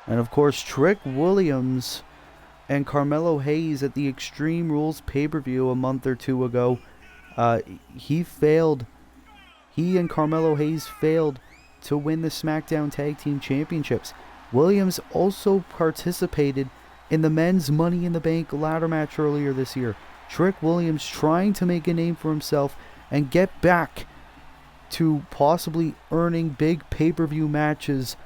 And of course, Trick Williams and Carmelo Hayes at the Extreme Rules pay-per-view a month or two ago, he and Carmelo Hayes failed to win the SmackDown Tag Team Championships. Williams also participated in the men's Money in the Bank ladder match earlier this year. Trick Williams trying to make a name for himself and get back to possibly earning big pay-per-view matches,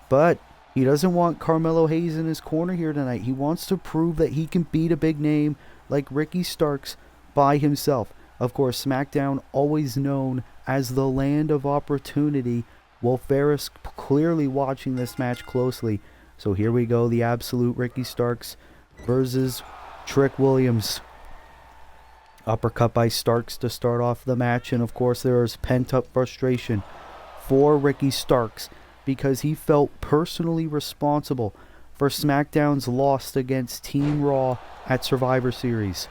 but he doesn't want Carmelo Hayes in his corner here tonight. He wants to prove that he can beat a big name like Ricky Starks by himself. Of course, SmackDown always known as the land of opportunity. Will Ferris clearly watching this match closely. So here we go, the absolute Ricky Starks versus Trick Williams. Uppercut by Starks to start off the match, and of course there is pent-up frustration for Ricky Starks because he felt personally responsible for SmackDown's loss against Team Raw at Survivor Series.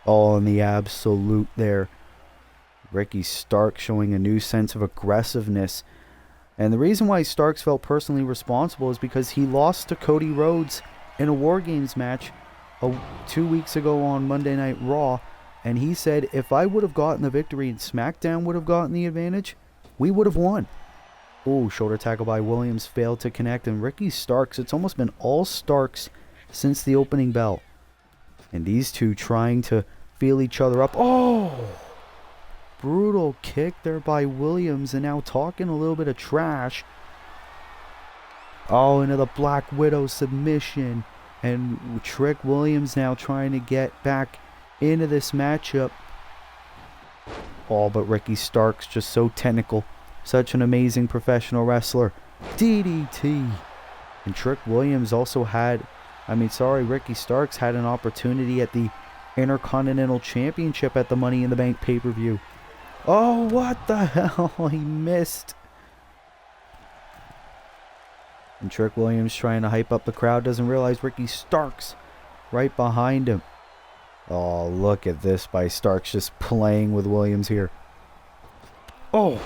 All in the absolute there. Ricky Starks showing a new sense of aggressiveness. And the reason why Starks felt personally responsible is because he lost to Cody Rhodes in a War Games match 2 weeks ago on Monday Night Raw. And he said, if I would have gotten the victory and SmackDown would have gotten the advantage, we would have won. Oh, shoulder tackle by Williams failed to connect. And Ricky Starks, it's almost been all Starks since the opening bell. And these two trying to feel each other up. Oh! Brutal kick there by Williams, and now talking a little bit of trash. Oh, into the Black Widow submission. And Trick Williams now trying to get back into this matchup. Oh, but Ricky Starks just so technical. Such an amazing professional wrestler. DDT. And Trick Williams also Ricky Starks had an opportunity at the Intercontinental Championship at the Money in the Bank pay-per-view. Oh, what the hell? He missed. And Trick Williams trying to hype up the crowd. Doesn't realize Ricky Starks right behind him. Oh, look at this by Starks, just playing with Williams here. Oh!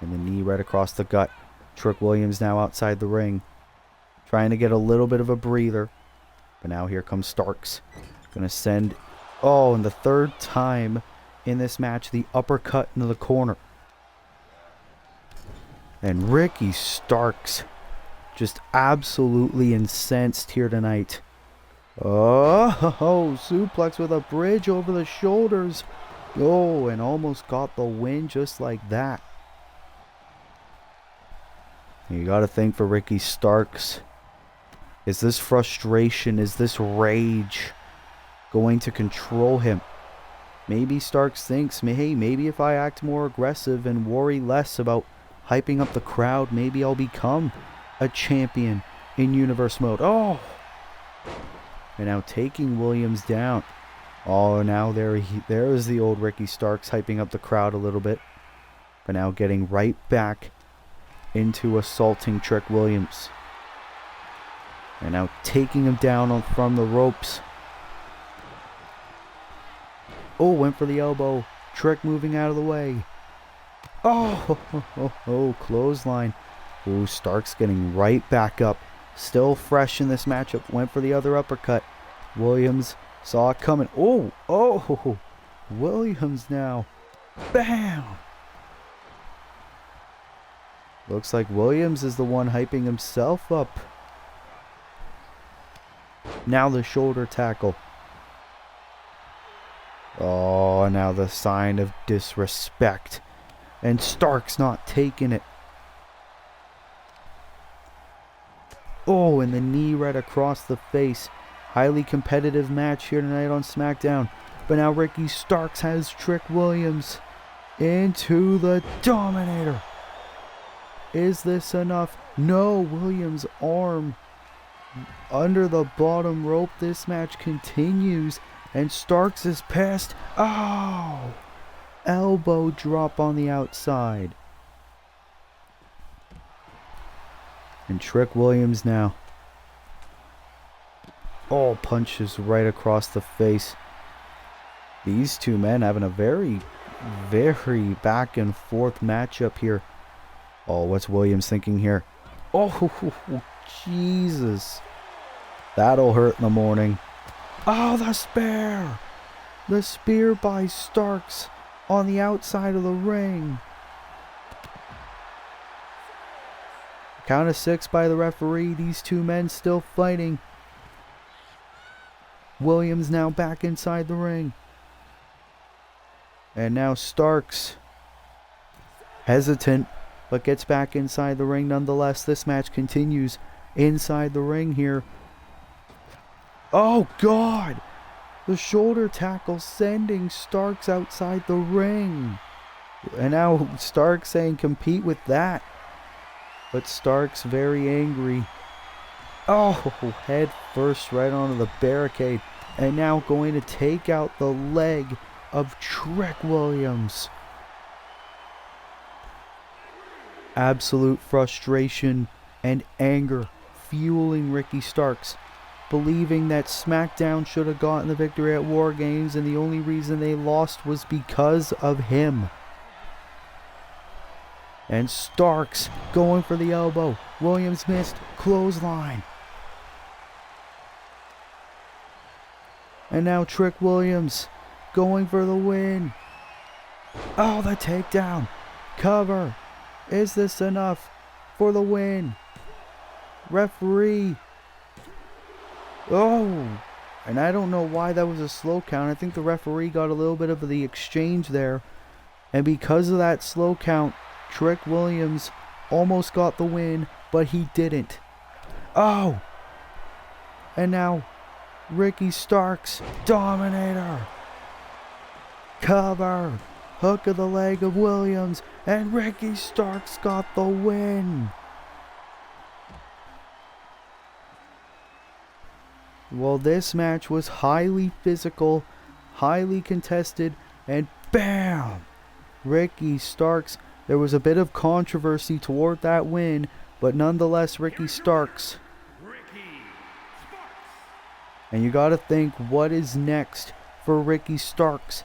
And the knee right across the gut. Trick Williams now outside the ring. Trying to get a little bit of a breather. But now here comes Starks. Gonna send... Oh, and the third time in this match, the uppercut into the corner. And Ricky Starks just absolutely incensed here tonight. Oh, suplex with a bridge over the shoulders. Oh, and almost got the win just like that. You got to think for Ricky Starks. Is this frustration, is this rage going to control him? Maybe Starks thinks, hey, maybe if I act more aggressive and worry less about hyping up the crowd, maybe I'll become a champion in Universe Mode. Oh! And now taking Williams down. Oh, now there is the old Ricky Starks hyping up the crowd a little bit. But now getting right back into assaulting Trick Williams. And now taking him down from the ropes. Oh, went for the elbow. Trick moving out of the way. Oh, clothesline. Oh, Starks getting right back up. Still fresh in this matchup. Went for the other uppercut. Williams saw it coming. Oh, Williams now. Bam! Looks like Williams is the one hyping himself up. Now the shoulder tackle. Oh, now the sign of disrespect. And Starks not taking it. Oh, and the knee right across the face. Highly competitive match here tonight on Smackdown. But now Ricky Starks has Trick Williams into the Dominator. Is this enough? No, Williams' arm under the bottom rope. This match continues. And Starks is past. Oh! Elbow drop on the outside. And Trick Williams now. Oh, punches right across the face. These two men having a very, very back and forth matchup here. Oh, what's Williams thinking here? Oh, Jesus. That'll hurt in the morning. Oh, the spear. The spear by Starks on the outside of the ring. Count of 6 by the referee. These two men still fighting. Williams now back inside the ring. And now Starks, hesitant, but gets back inside the ring nonetheless. This match continues inside the ring here. Oh, God! The shoulder tackle sending Starks outside the ring. And now Starks saying compete with that. But Starks very angry. Oh, head first right onto the barricade. And now going to take out the leg of Trick Williams. Absolute frustration and anger fueling Ricky Starks, believing that Smackdown should have gotten the victory at War Games and the only reason they lost was because of him. And Starks going for the elbow. Williams missed. Clothesline. And now Trick Williams going for the win. Oh, the takedown. Cover. Is this enough for the win? Referee. Oh. And I don't know why that was a slow count. I think the referee got a little bit of the exchange there. And because of that slow count, Trick Williams almost got the win, but he didn't. Oh! And now, Ricky Starks, Dominator. Cover. Hook of the leg of Williams, and Ricky Starks got the win. Well, this match was highly physical, highly contested, and bam! Ricky Starks. There was a bit of controversy toward that win, but nonetheless, Ricky Starks And you gotta think, what is next for Ricky Starks?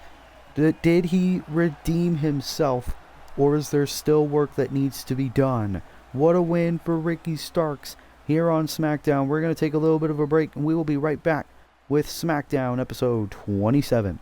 Did he redeem himself, or is there still work that needs to be done? What a win for Ricky Starks here on SmackDown. We're going to take a little bit of a break, and we will be right back with SmackDown episode 27.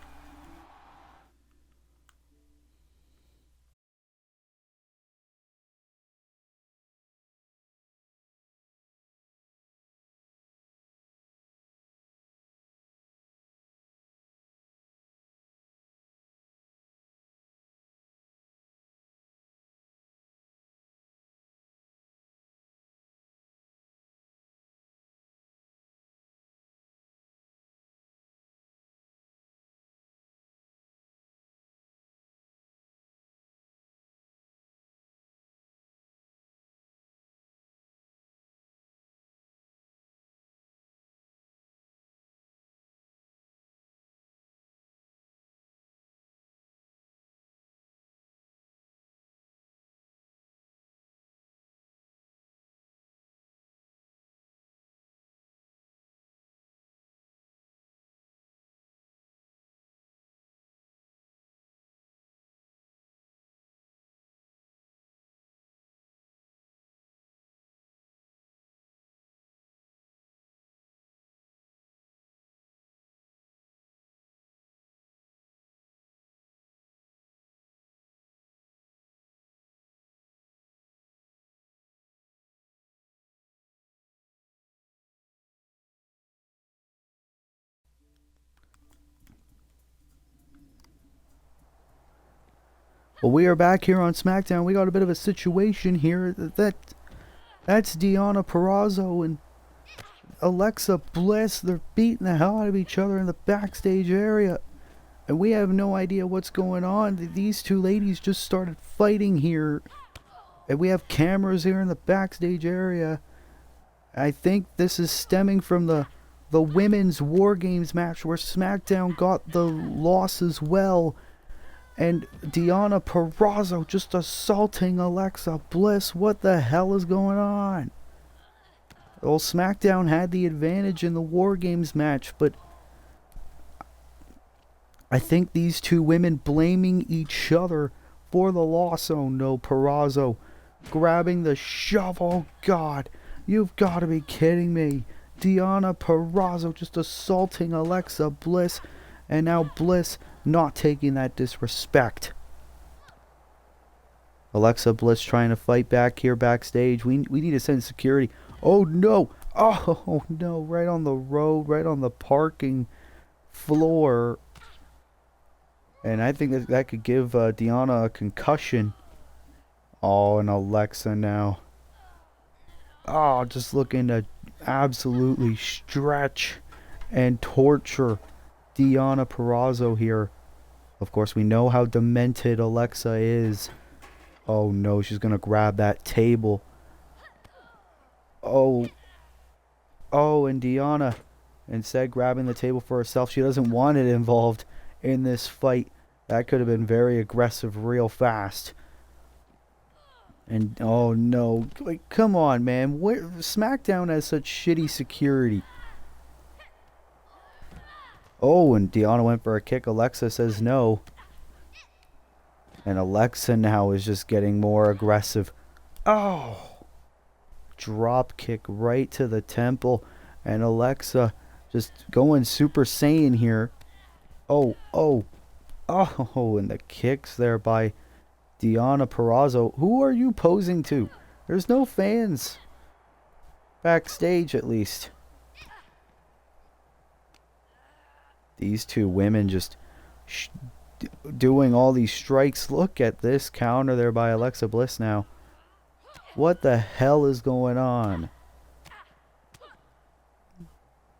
Well, we are back here on SmackDown. We got a bit of a situation here. That's Deonna Purrazzo and Alexa Bliss. They're beating the hell out of each other in the backstage area. And we have no idea what's going on. These two ladies just started fighting here. And we have cameras here in the backstage area. I think this is stemming from the women's War Games match where SmackDown got the loss as well. And Deonna Purrazzo just assaulting Alexa Bliss. What the hell is going on? Well, SmackDown had the advantage in the War Games match, but I think these two women blaming each other for the loss. Oh no, Purrazzo grabbing the shovel. God, you've got to be kidding me. Deonna Purrazzo just assaulting Alexa Bliss, and now Bliss not taking that disrespect. Alexa Bliss trying to fight back here backstage. We need to send security. Oh no! Oh no! Right on the road, right on the parking floor. And I think that could give Deonna a concussion. Oh, and Alexa now. Oh, just looking to absolutely stretch and torture Deonna Purrazzo here. Of course, we know how demented Alexa is. Oh no, she's gonna grab that table. Oh, and Deonna, instead grabbing the table for herself. She doesn't want it involved in this fight. That could have been very aggressive real fast. And oh no, like come on, man. SmackDown has such shitty security. Oh, and Deonna went for a kick. Alexa says no. And Alexa now is just getting more aggressive. Oh! Drop kick right to the temple. And Alexa just going Super Saiyan here. Oh, and the kicks there by Deonna Purrazzo. Who are you posing to? There's no fans. Backstage, at least. These two women just doing all these strikes. Look at this counter there by Alexa Bliss now. What the hell is going on?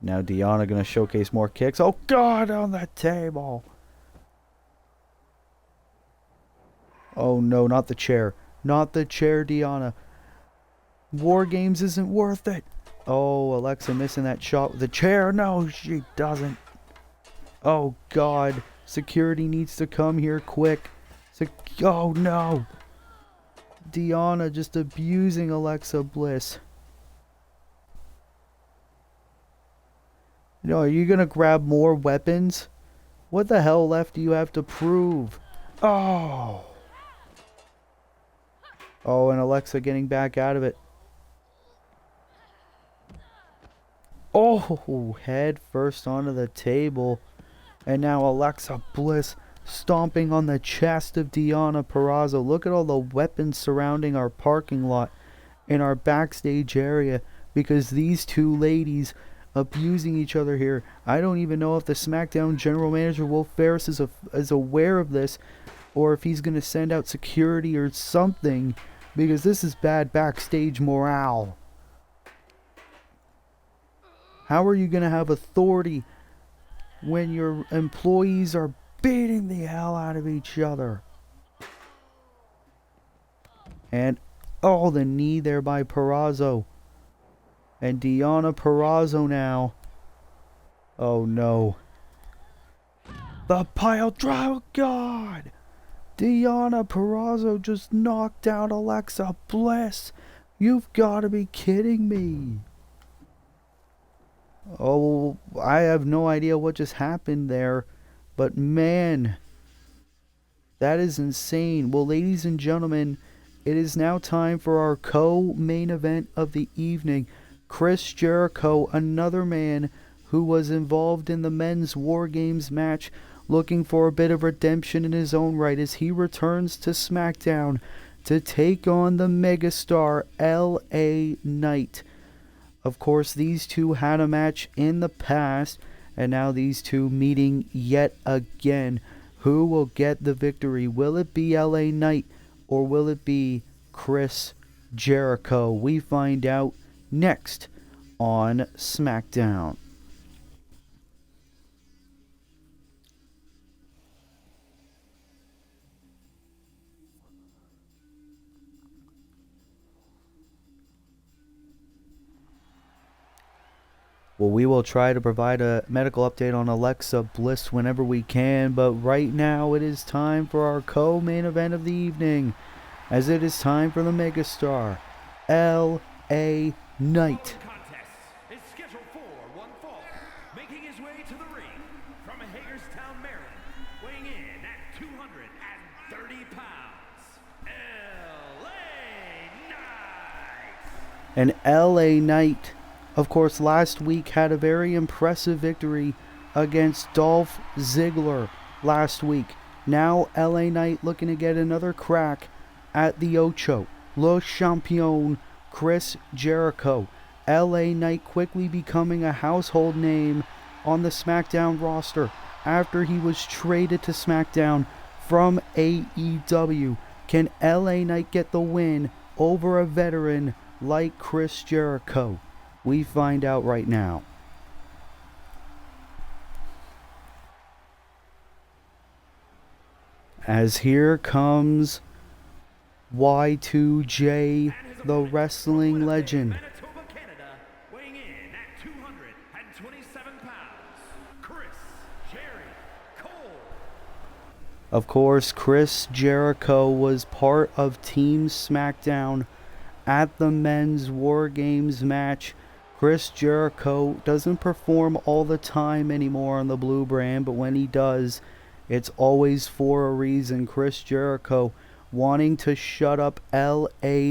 Now Deonna gonna showcase more kicks. Oh God, on the table. Oh no, not the chair. Not the chair, Deonna. War Games isn't worth it. Oh, Alexa missing that shot with the chair. No, she doesn't. Oh God, security needs to come here quick. Oh no. Deonna just abusing Alexa Bliss. No, are you gonna grab more weapons? What the hell left do you have to prove? Oh! Oh, and Alexa getting back out of it. Oh, head first onto the table. And now Alexa Bliss stomping on the chest of Deonna Purrazzo. Look at all the weapons surrounding our parking lot in our backstage area because these two ladies abusing each other here. I don't even know if the SmackDown general manager Wolf Ferris is aware of this or if he's going to send out security or something because this is bad backstage morale. How are you going to have authority when your employees are beating the hell out of each other? And oh, the knee there by Purrazzo. And Deonna Purrazzo now. Oh no. The pile driver, God! Deonna Purrazzo just knocked out Alexa Bliss. You've got to be kidding me. Oh, I have no idea what just happened there. But man, that is insane. Well, ladies and gentlemen, it is now time for our co-main event of the evening. Chris Jericho, another man who was involved in the men's War Games match, looking for a bit of redemption in his own right as he returns to SmackDown to take on the megastar LA Knight. Of course, these two had a match in the past, and now these two meeting yet again. Who will get the victory? Will it be LA Knight or will it be Chris Jericho? We find out next on SmackDown. Well, we will try to provide a medical update on Alexa Bliss whenever we can, but right now it is time for our co-main event of the evening, as it is time for the megastar, LA Knight.
Contest is scheduled for one fall, making his way to the ring from Hagerstown, Maryland, weighing in at 230 pounds, LA Knight.
And LA Knight, of course, last week had a very impressive victory against Dolph Ziggler last week. Now LA Knight looking to get another crack at the Ocho. Le Champion Chris Jericho. LA Knight quickly becoming a household name on the SmackDown roster after he was traded to SmackDown from AEW. Can LA Knight get the win over a veteran like Chris Jericho? We find out right now. As here comes Y2J, the wrestling legend.
Manitoba, Canada, weighing in at 227 pounds, Chris Jericho.
Of course, Chris Jericho was part of Team SmackDown at the men's War Games match. Chris Jericho doesn't perform all the time anymore on the blue brand, but when he does, it's always for a reason. Chris Jericho wanting to shut up LA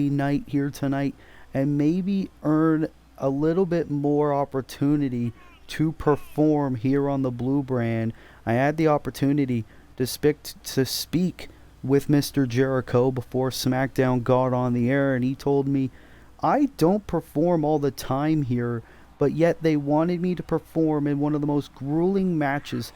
Knight here tonight and maybe earn a little bit more opportunity to perform here on the blue brand. I had the opportunity to speak with Mr. Jericho before SmackDown got on the air, and he told me, I don't perform all the time here, but yet they wanted me to perform in one of the most grueling matches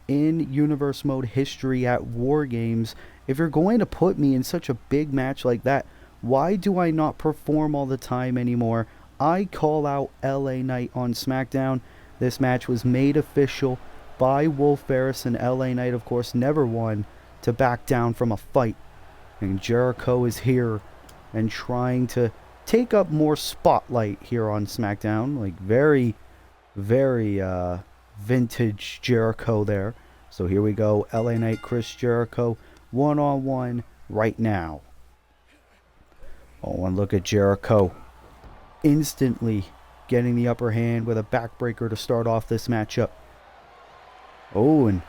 in Universe Mode history at War Games. If you're going to put me in such a big match like that, why do I not perform all the time anymore? I call out LA Knight on SmackDown. This match was made official by Wolf Ferris, and LA Knight, of course, never won to back down from a fight. And Jericho is here and trying to take up more spotlight here on SmackDown. Like very, very vintage Jericho there. So here we go. LA Knight, Chris Jericho, one-on-one right now. Oh, and look at Jericho instantly getting the upper hand with a backbreaker to start off this matchup. Oh, and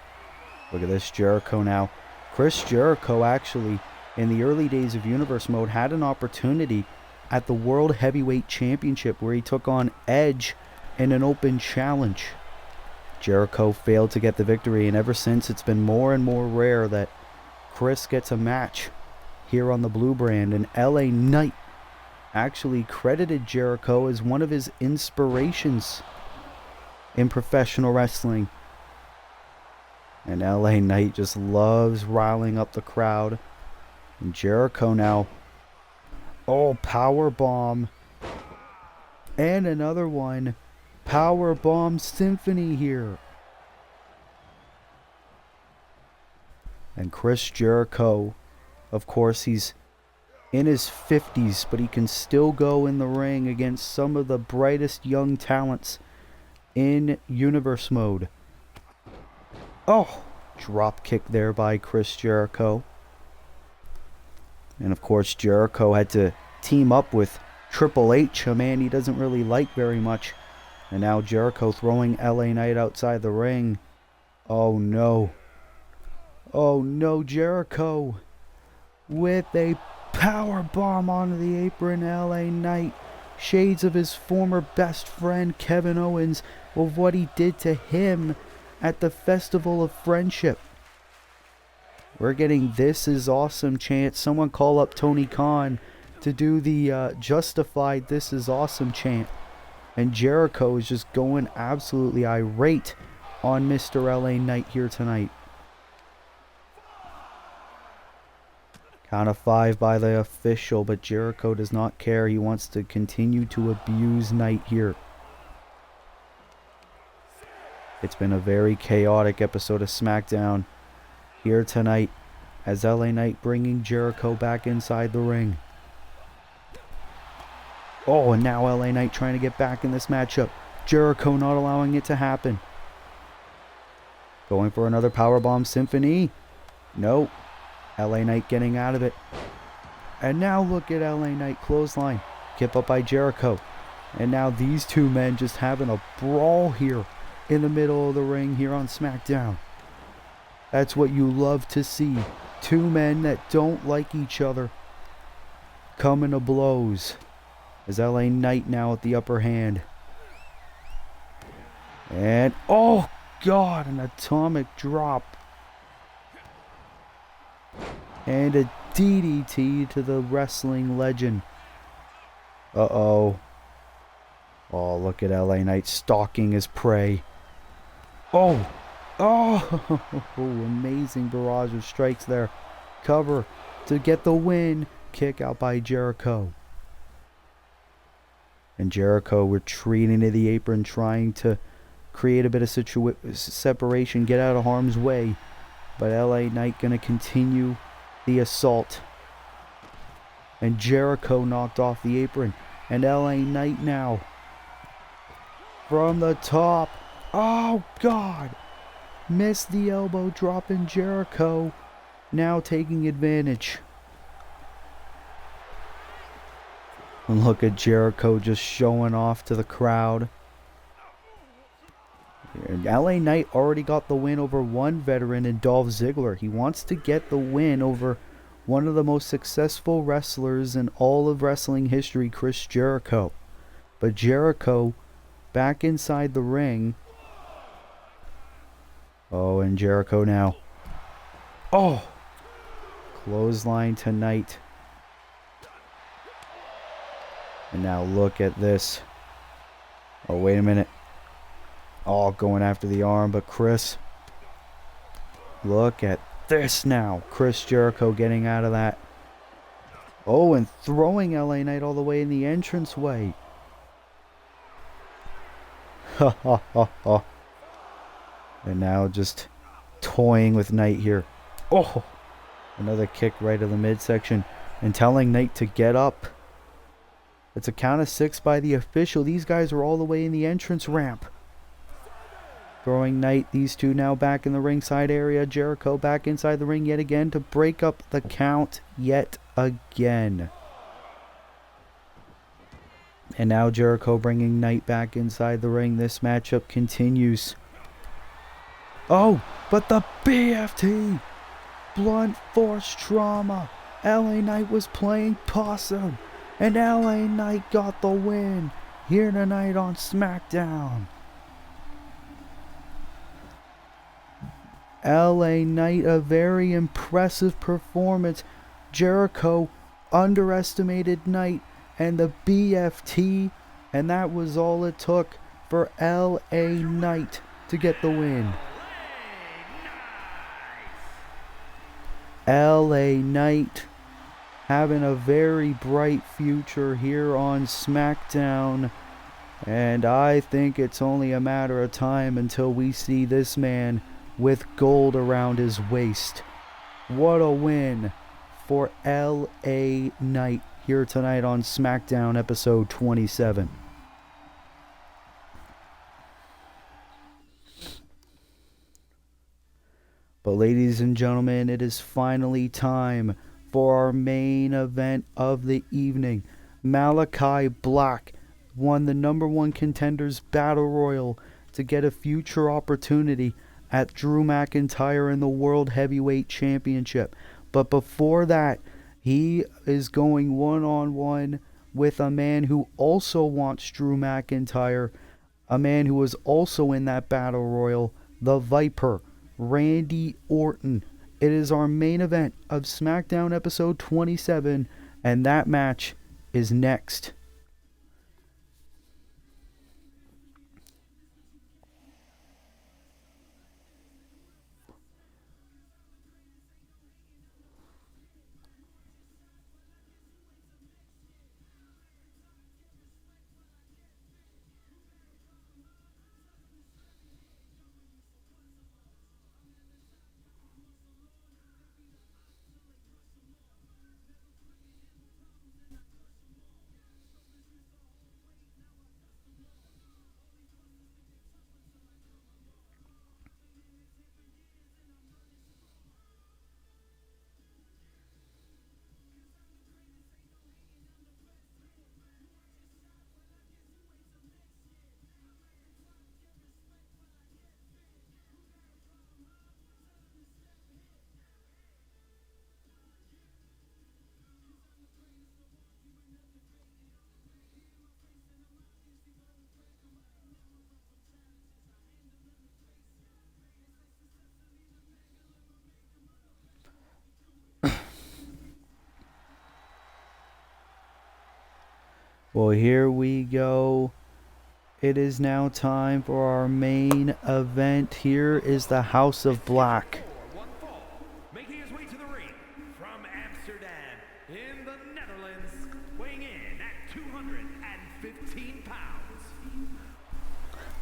look at this Jericho now. Chris Jericho actually, in the early days of Universe Mode, had an opportunity at the World Heavyweight Championship where he took on Edge in an open challenge. Jericho failed to get the victory, and ever since it's been more and more rare that Chris gets a match here on the Blue brand, and LA Knight actually credited Jericho as one of his inspirations in professional wrestling. And LA Knight just loves riling up the crowd. And Jericho now, oh, power bomb, and another one. Power bomb symphony here. And Chris Jericho, of course, he's in his 50s, but he can still go in the ring against some of the brightest young talents in Universe Mode. Oh, drop kick there by Chris Jericho. And of course, Jericho had to team up with Triple H, a man he doesn't really like very much. And now Jericho throwing LA Knight outside the ring. Oh no. Oh no, Jericho with a power bomb onto the apron. LA Knight, shades of his former best friend Kevin Owens, of what he did to him at the Festival of Friendship. We're getting "This is awesome" chant. Someone call up Tony Khan to do the justified "This is awesome" chant. And Jericho is just going absolutely irate on Mr. LA Knight here tonight. Count of 5 by the official, but Jericho does not care. He wants to continue to abuse Knight here. It's been a very chaotic episode of Smackdown here tonight, as LA Knight bringing Jericho back inside the ring. Oh, and now LA Knight trying to get back in this matchup. Jericho not allowing it to happen. Going for another powerbomb symphony. Nope. LA Knight getting out of it. And now look at LA Knight clothesline. Kip up by Jericho. And now these two men just having a brawl here in the middle of the ring here on SmackDown. That's what you love to see. Two men that don't like each other coming to blows. As LA Knight now at the upper hand. And, oh God, an atomic drop. And a DDT to the wrestling legend. Uh-oh. Oh, look at LA Knight stalking his prey. Oh. Oh, amazing barrage of strikes there. Cover to get the win. Kick out by Jericho. And Jericho retreating to the apron, trying to create a bit of separation, get out of harm's way. But LA Knight going to continue the assault. And Jericho knocked off the apron. And LA Knight now from the top. Oh, God. Missed the elbow drop, in Jericho now taking advantage. And look at Jericho just showing off to the crowd. And LA Knight already got the win over one veteran in Dolph Ziggler. He wants to get the win over one of the most successful wrestlers in all of wrestling history, Chris Jericho. But Jericho back inside the ring. Oh, and Jericho now. Oh! Clothesline tonight. And now look at this. Oh, wait a minute. Oh, going after the arm, but Chris. Look at this now. Chris Jericho getting out of that. Oh, and throwing LA Knight all the way in the entranceway. Ha ha ha ha. And now just toying with Knight here. Oh! Another kick right of the midsection. And telling Knight to get up. It's a count of 6 by the official. These guys are all the way in the entrance ramp. Throwing Knight. These two now back in the ringside area. Jericho back inside the ring yet again to break up the count yet again. And now Jericho bringing Knight back inside the ring. This matchup continues. Oh, but the BFT! Blunt force trauma. LA Knight was playing possum. And LA Knight got the win here tonight on Smackdown. LA Knight, a very impressive performance. Jericho underestimated Knight and the BFT, and that was all it took for LA Knight to get the win. LA Knight having a very bright future here on SmackDown, and I think it's only a matter of time until we see this man with gold around his waist. What a win for LA Knight here tonight on SmackDown episode 27. But ladies and gentlemen, it is finally time for our main event of the evening. Malachi Black won the #1 Contenders Battle Royal to get a future opportunity at Drew McIntyre in the World Heavyweight Championship. But before that, he is going one-on-one with a man who also wants Drew McIntyre, a man who was also in that Battle Royal, the Viper, Randy Orton. It is our main event of SmackDown episode 27, and that match is next. Well, here we go. It is now time for our main event. Here is the House of Black.
Making his way to the ring from Amsterdam in the Netherlands, weighing in at 215 pounds.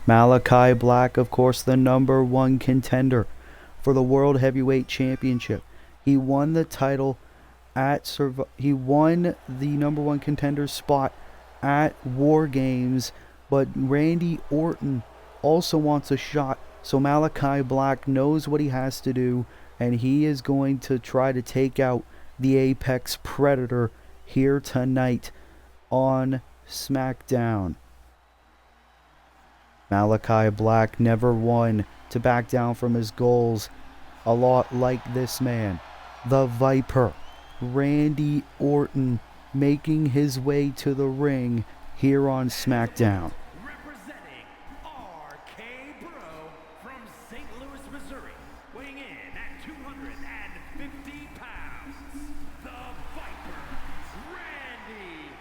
Malachi Black, of course, the #1 contender for the World Heavyweight Championship. He won the title he won the #1 contender spot at War Games, but Randy Orton also wants a shot, so Malachi Black knows what he has to do, and he is going to try to take out the Apex Predator here tonight on SmackDown. Malachi Black never one to back down from his goals, a lot like this man, the Viper, Randy Orton, making his way to the ring here on SmackDown.
Representing RK Bro from St. Louis, Missouri, weighing in at 250 pounds, the Viper, Randy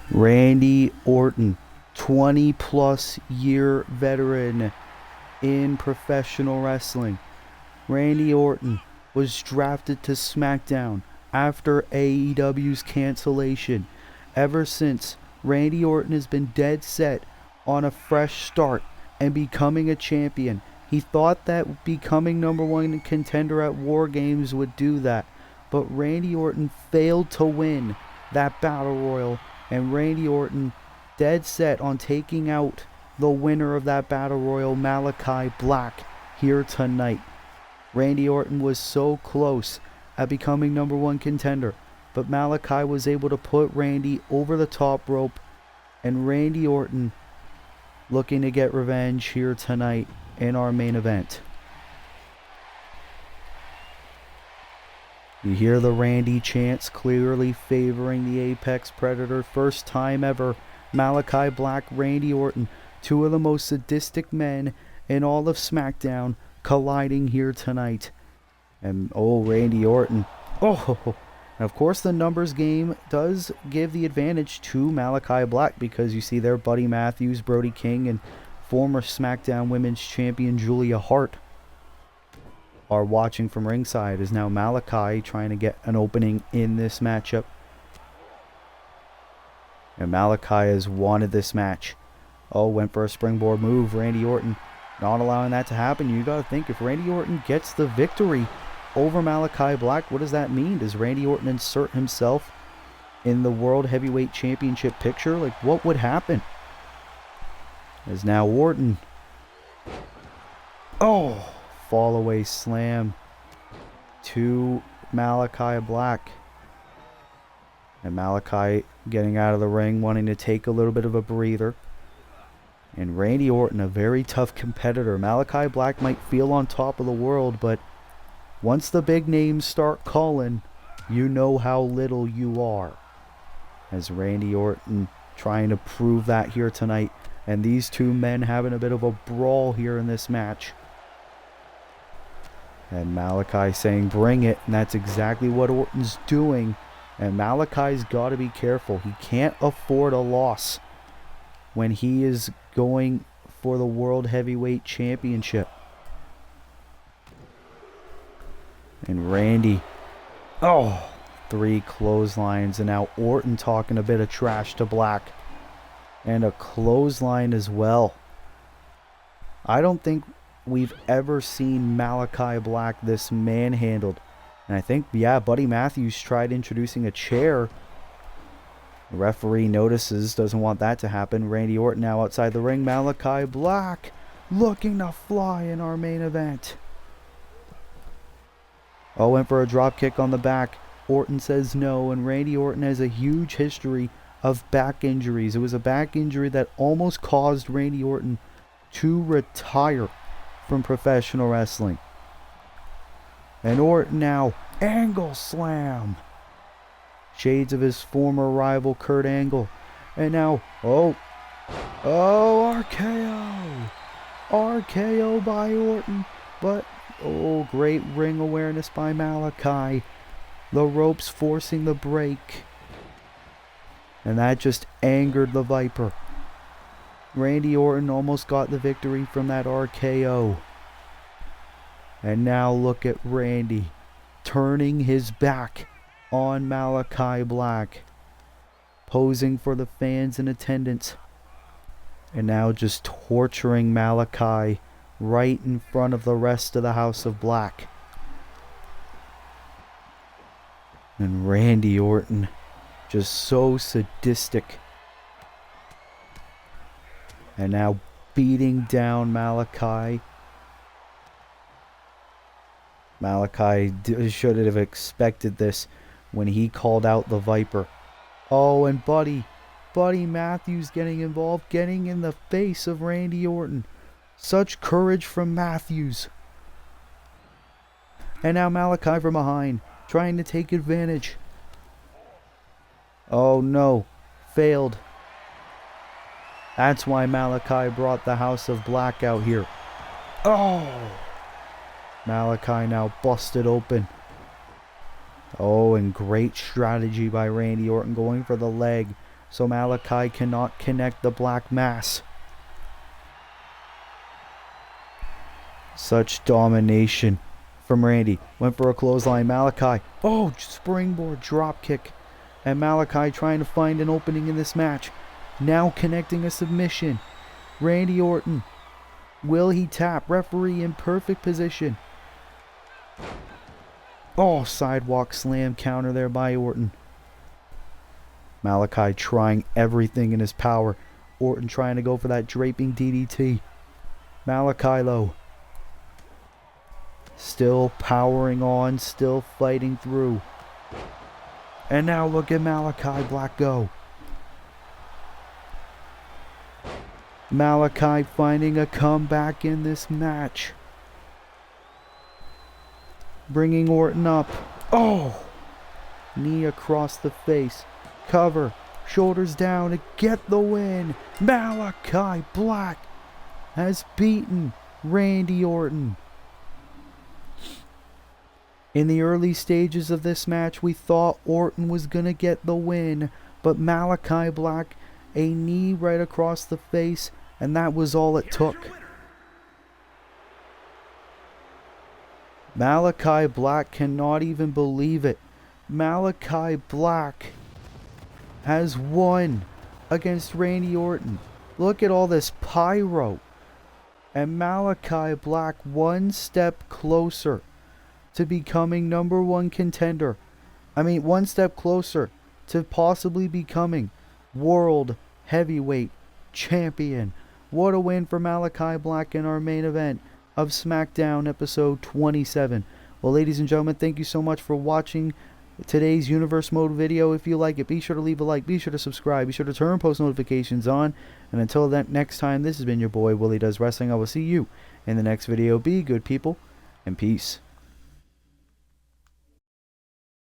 Orton.
Randy Orton, 20-plus year veteran in professional wrestling. Randy Orton was drafted to SmackDown after AEW's cancellation. Ever since, Randy Orton has been dead set on a fresh start and becoming a champion. He thought that becoming #1 contender at War Games would do that, but Randy Orton failed to win that Battle Royal, and Randy Orton dead set on taking out the winner of that Battle Royal, Malachi Black, here tonight. Randy Orton was so close at becoming #1 contender, but Malachi was able to put Randy over the top rope, and Randy Orton looking to get revenge here tonight in our main event. You hear the Randy chants clearly favoring the Apex Predator. First time ever, Malachi Black, Randy Orton, two of the most sadistic men in all of SmackDown, colliding here tonight. And Randy Orton. And of course the numbers game does give the advantage to Malachi Black, because you see there Buddy Matthews, Brody King, and former SmackDown Women's Champion Julia Hart are watching from ringside, as now Malachi trying to get an opening in this matchup. And Malachi has wanted this match. Went for a springboard move. Randy Orton not allowing that to happen. You got to think, if Randy Orton gets the victory over Malachi Black, what does that mean? Does Randy Orton insert himself in the World Heavyweight Championship picture? Like, what would happen? As now Orton. Fall away slam to Malachi Black. And Malachi getting out of the ring, wanting to take a little bit of a breather. And Randy Orton, a very tough competitor. Malachi Black might feel on top of the world, but once the big names start calling, you know how little you are. As Randy Orton trying to prove that here tonight. And these two men having a bit of a brawl here in this match. And Malachi saying, bring it. And that's exactly what Orton's doing. And Malachi's got to be careful. He can't afford a loss when he is going for the World Heavyweight Championship. And Randy. 3 clotheslines. And now Orton talking a bit of trash to Black. And a clothesline as well. I don't think we've ever seen Malachi Black this manhandled. And I think, Buddy Matthews tried introducing a chair. The referee notices, doesn't want that to happen. Randy Orton now outside the ring. Malachi Black looking to fly in our main event. Went for a drop kick on the back. Orton says no, and Randy Orton has a huge history of back injuries. It was a back injury that almost caused Randy Orton to retire from professional wrestling. And Orton now, angle slam. Shades of his former rival Kurt Angle. And now, RKO. RKO by Orton. But, great ring awareness by Malachi. The ropes forcing the break. And that just angered the Viper. Randy Orton almost got the victory from that RKO. And now look at Randy turning his back on Malachi Black, posing for the fans in attendance, and now just torturing Malachi right in front of the rest of the House of Black. And Randy Orton, just so sadistic. And now beating down Malachi. Malachi should have expected this when he called out the Viper. And Buddy Matthews getting involved, getting in the face of Randy Orton. Such courage from Matthews. And now Malachi from behind, trying to take advantage. No, failed. That's why Malachi brought the House of Black out here. Malachi now busted open. And great strategy by Randy Orton, going for the leg so Malachi cannot connect the black mass. Such domination from Randy. Went for a clothesline. Malachi. Springboard drop kick. And Malachi trying to find an opening in this match. Now connecting a submission. Randy Orton. Will he tap? Referee in perfect position. Sidewalk slam counter there by Orton. Malachi trying everything in his power. Orton trying to go for that draping DDT. Malachi low. Still powering on, still fighting through. And now look at Malachi Black go. Malachi finding a comeback in this match. Bringing Orton up. Oh! Knee across the face. Cover. Shoulders down to get the win. Malachi Black has beaten Randy Orton. In the early stages of this match, we thought Orton was going to get the win, but Malachi Black, a knee right across the face, and that was all it took. Malachi Black cannot even believe it. Malachi Black has won against Randy Orton. Look at all this pyro. And Malachi Black one step closer to becoming #1 contender. I mean, one step closer to possibly becoming World Heavyweight Champion. What a win for Malachi Black in our main event of Smackdown episode 27. Well, ladies and gentlemen, thank you so much for watching today's Universe Mode video. If you like it, be sure to leave a like, be sure to subscribe, be sure to turn post notifications on. And until that next time, this has been your boy Willie Does Wrestling. I will see you in the next video. Be good, people, and peace.